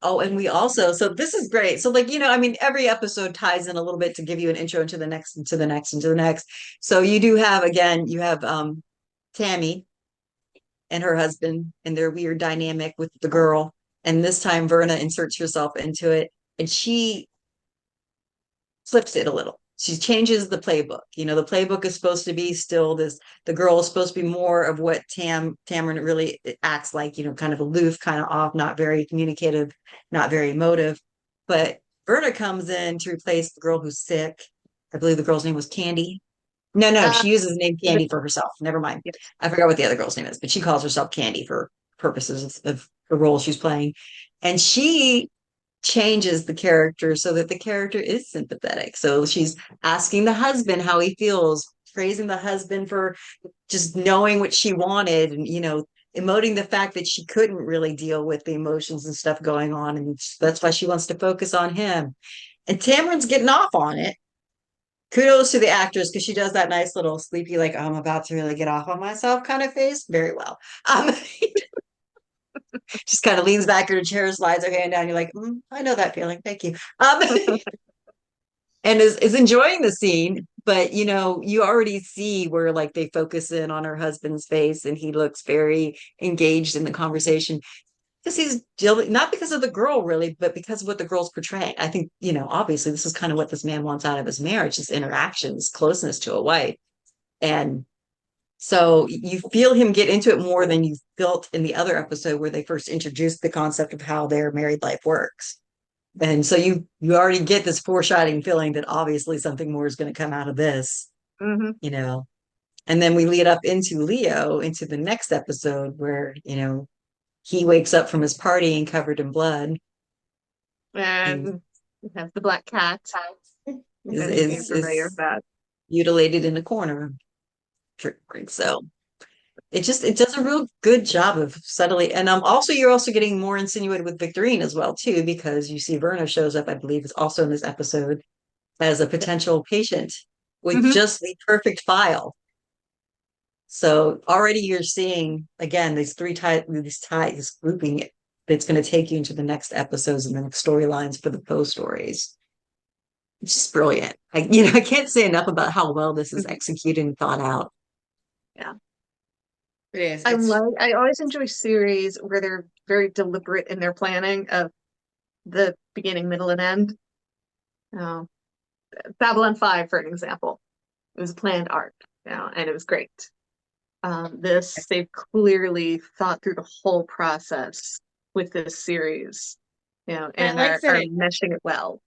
Oh, and we also, so this is great. So, like, I mean, every episode ties in a little bit to give you an intro into the next, into the next, into the next. So you do have, again, you have Tammy and her husband and their weird dynamic with the girl. And this time Verna inserts herself into it, and she flips it a little. She changes the playbook. The playbook is supposed to be still this, the girl is supposed to be more of what Tamron really acts like, kind of aloof, kind of off, not very communicative, not very emotive. But Verna comes in to replace the girl who's sick. I believe the girl's name was Candy. No, she uses the name Candy for herself. Never mind. Yes. I forgot what the other girl's name is, but she calls herself Candy for purposes of the role she's playing. And she changes the character so that the character is sympathetic. So she's asking the husband how he feels, praising the husband for just knowing what she wanted, and emoting the fact that she couldn't really deal with the emotions and stuff going on, and that's why she wants to focus on him. And Tamron's getting off on it. Kudos to the actress, because she does that nice little sleepy, like, I'm about to really get off on myself kind of face very well. Just kind of leans back in her chair, slides her hand down. You're like, I know that feeling. Thank you. And is enjoying the scene, but you already see where, like, they focus in on her husband's face, and he looks very engaged in the conversation, because he's not because of the girl really, but because of what the girl's portraying. I think, obviously this is kind of what this man wants out of his marriage, his interactions, closeness to a wife. And so you feel him get into it more than you felt in the other episode, where they first introduced the concept of how their married life works. And so you already get this foreshadowing feeling that obviously something more is going to come out of this. And then we lead up into Leo, into the next episode, where he wakes up from his partying covered in blood, and has the black cat is mutilated in a corner. So it does a real good job of subtly, and you're also getting more insinuated with Victorine as well too, because you see Verna shows up, I believe, is also in this episode as a potential patient with just the perfect file. So already you're seeing, again, these this grouping that's going to take you into the next episodes and the next storylines for the Poe stories. It's just brilliant. I can't say enough about how well this is executed and thought out. Yeah. It is. I always enjoy series where they're very deliberate in their planning of the beginning, middle, and end. Babylon 5, for an example. It was a planned arc, and it was great. They've clearly thought through the whole process with this series, and are meshing it well.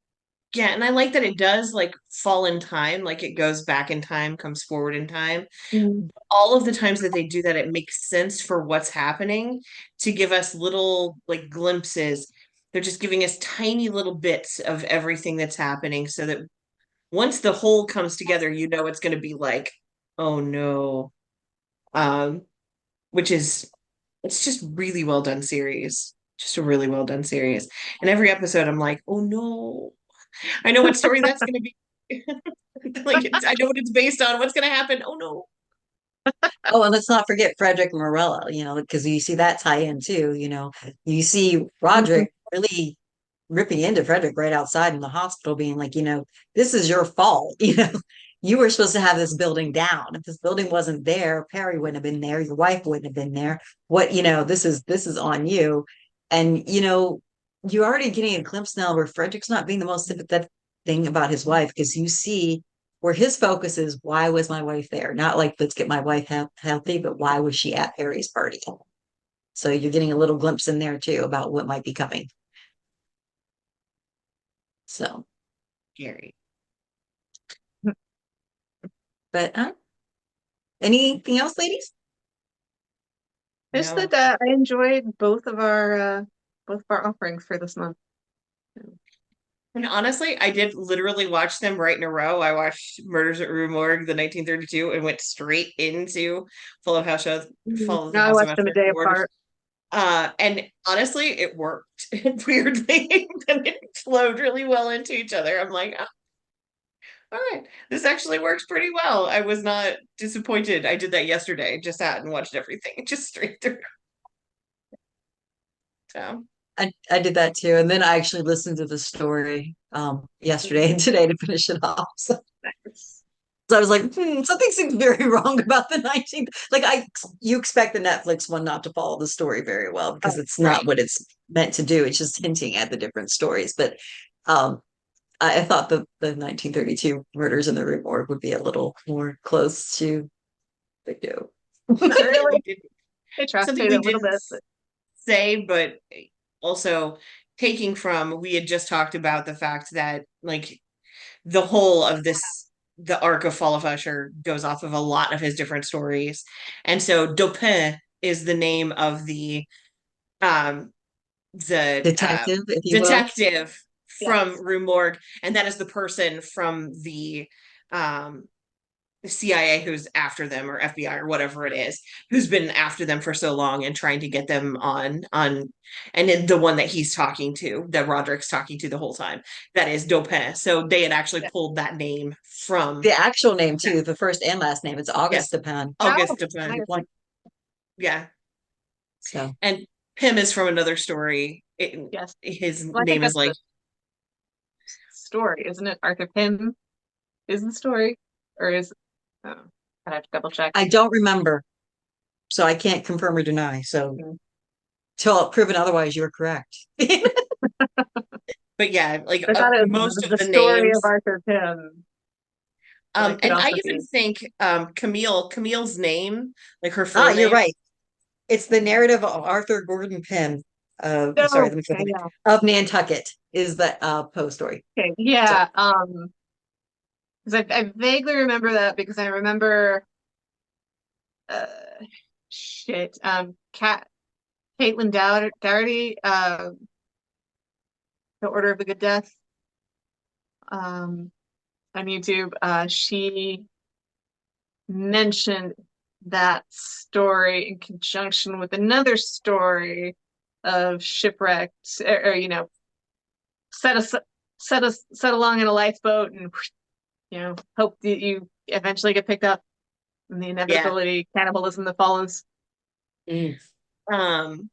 Yeah, and I like that it does like fall in time, like it goes back in time, comes forward in time. Mm. All of the times that they do that, it makes sense for what's happening to give us little like glimpses. They're just giving us tiny little bits of everything that's happening so that once the whole comes together, you know it's going to be like, oh no. Um, which is it's just really well done series. Just a really well done series. And every episode I'm like, oh no. I know what story that's going to be. Like I know what it's based on. What's going to happen? Oh no. Oh, and let's not forget Frederick Morella, because you see that tie in too, you see Roderick really ripping into Frederick right outside in the hospital, being like, this is your fault, you were supposed to have this building down. If this building wasn't there, Perry wouldn't have been there, your wife wouldn't have been there. What, this is on you. And you're already getting a glimpse now where Frederick's not being the most sympathetic thing about his wife, because you see where his focus is, why was my wife there? Not like, let's get my wife healthy, but why was she at Perry's party? So you're getting a little glimpse in there too about what might be coming. So, Gary. but anything else, ladies? Just No. that I enjoyed both of our offerings for this month. And honestly, I did literally watch them right in a row. I watched Murders at Rue Morgue, the 1932, and went straight into Full of House of Full of the Now I House of watched them a Usher day Murders. apart. And honestly, it worked weirdly, and it flowed really well into each other. I'm like, oh, all right, this actually works pretty well. I was not disappointed. I did that yesterday. Just sat and watched everything just straight through. So I did that too. And then I actually listened to the story yesterday and today to finish it off. So I was like, something seems very wrong about the 19th. Like you expect the Netflix one not to follow the story very well because it's not right. what it's meant to do. It's just hinting at the different stories. But um, I thought the 1932 Murders in the Rue Morgue would be a little more close to the go. Not Something we really. did, They something trusted we a little didn't bit, but say, but also taking from, we had just talked about the fact that like the whole of this, the arc of Fall of Usher goes off of a lot of his different stories. And so Dopin is the name of um the Detective, if you will. detective from yes. Rue Morgue, and that is the person from um the CIA who's after them, or FBI, or whatever it is, who's been after them for so long and trying to get them on, and then the one that he's talking to, that Roderick's talking to the whole time, that is Dopin. So they had actually Yeah. pulled that name from The actual name that. too, the first and last name, it's August Yes, Dupin. Oh, August Dopin. Good nice. point. Yeah, So and Pym is from another story. Yes. His Well, I think name is that's like, the story, isn't it? Arthur Pym is the story, or is oh, I'd have to double check. I don't remember, so I can't confirm or deny. So Mm. till proven otherwise, you're correct. but yeah, like I thought it was most of the the story of names. Arthur Pym, but it could And I also even be think Camille's name, like her Ah, full you're name. right. It's the narrative of Arthur Gordon Pym. Sorry, no. let me Okay, go yeah. of Nantucket is the Poe story. Okay, So yeah. Because I vaguely remember that because I remember uh shit. Cat Caitlin Dougherty, The Order of the Good Death, um, on YouTube. She mentioned that story in conjunction with another story of shipwrecked, or set us set along in a lifeboat, and hope that you eventually get picked up, and the Yeah. inevitability cannibalism that follows. mm. Um,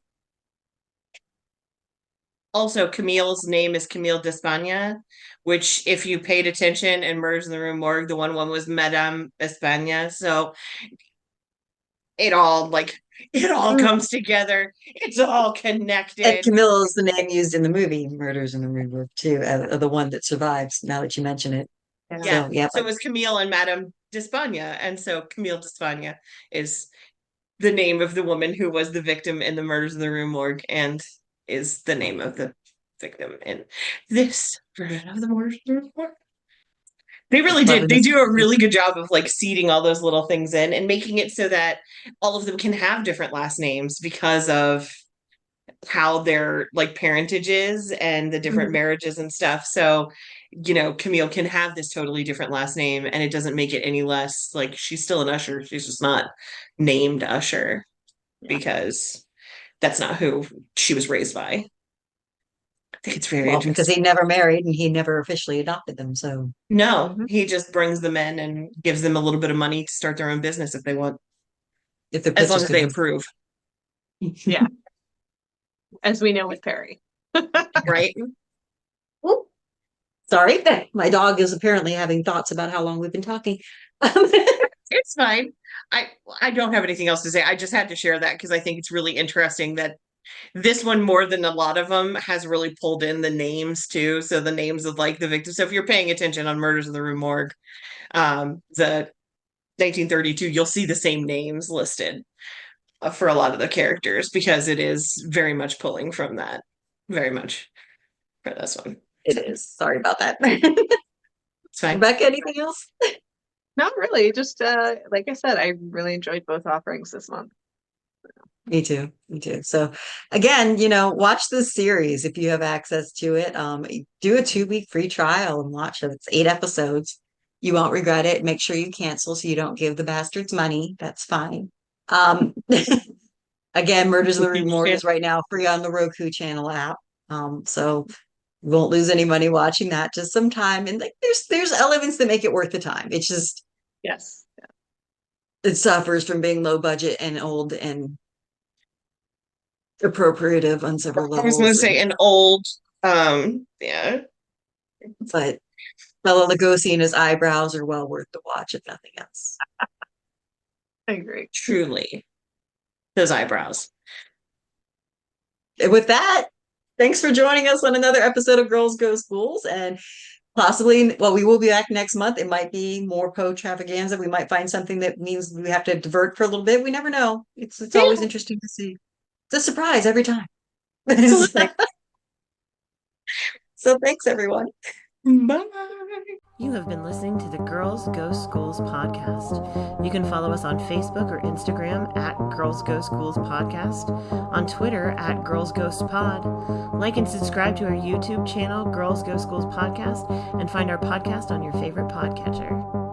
Also, Camille's name is Camille d'Espagne, which, if you paid attention in Murders in the Rue Morgue, the one was Madame Espagne. So it all Mm, comes together. It's all And connected. Camille is the name used in the movie Murders in the Rue Morgue too, the one that survives. Now that you mention it, yeah. Yeah. so yeah, So it was Camille and Madame d'Espagne. And so Camille d'Espagne is the name of the woman who was the victim in the Murders in the Rue Morgue, and is the name of the victim in this version of the Murders in the Rue Morgue. They really did. Loving They this. do a really good job of like seeding all those little things in and making it so that all of them can have different last names because of how their like parentage is and the different Mhm. marriages and stuff. So, Camille can have this totally different last name and it doesn't make it any less like she's still an Usher. She's just not named Usher Yeah. because that's not who she was raised by. I think it's very Well, because interesting. he never married and he never officially adopted them. So No, Mhm. he just brings them in and gives them a little bit of money to start their own business if they want, if their as long pitch as good they enough. approve, Yeah, as we know with Perry. right? Oop, sorry, my dog is apparently having thoughts about how long we've been talking. It's fine. I I don't have anything else to say. I just had to share that because I think it's really interesting that this one more than a lot of them has really pulled in the names too. So the names of like the victims. So if you're paying attention on Murders in the Rue Morgue, the 1932, you'll see the same names listed for a lot of the characters because it is very much pulling from that. Very much for this one. It is. Sorry about that. It's fine. Rebecca, anything else? Not really, just like I said, I really enjoyed both offerings this month. Me too. Me too. So again, watch this series if you have access to it. Do a 2-week free trial and watch it. It's 8 episodes. You won't regret it. Make sure you cancel so you don't give the bastards money. That's fine. Um, again, Murders in the Rue Morgue Yeah. is right now free on the Roku channel app. So you won't lose any money watching that. Just some time, and like there's elements that make it worth the time. It's just Yes. it suffers from being low budget and old and appropriative on several I was gonna levels. say And an old, yeah, but Bela Lugosi and his eyebrows are well worth the watch, if nothing else. I agree. truly those eyebrows. And with that, thanks for joining us on another episode of Girls Go Schools. And possibly, well, we will be back next month. It might be more Poetravaganza. We might find something that means we have to divert for a little bit. We never know. It's always Yeah, interesting to see. It's a surprise every time. absolutely. So thanks, everyone. Bye. You have been listening to the Girls Go Schools podcast. You can follow us on Facebook or Instagram at Girls Go Schools Podcast, on Twitter at Girls Ghost Pod. Like and subscribe to our YouTube channel, Girls Go Schools Podcast, and find our podcast on your favorite podcatcher.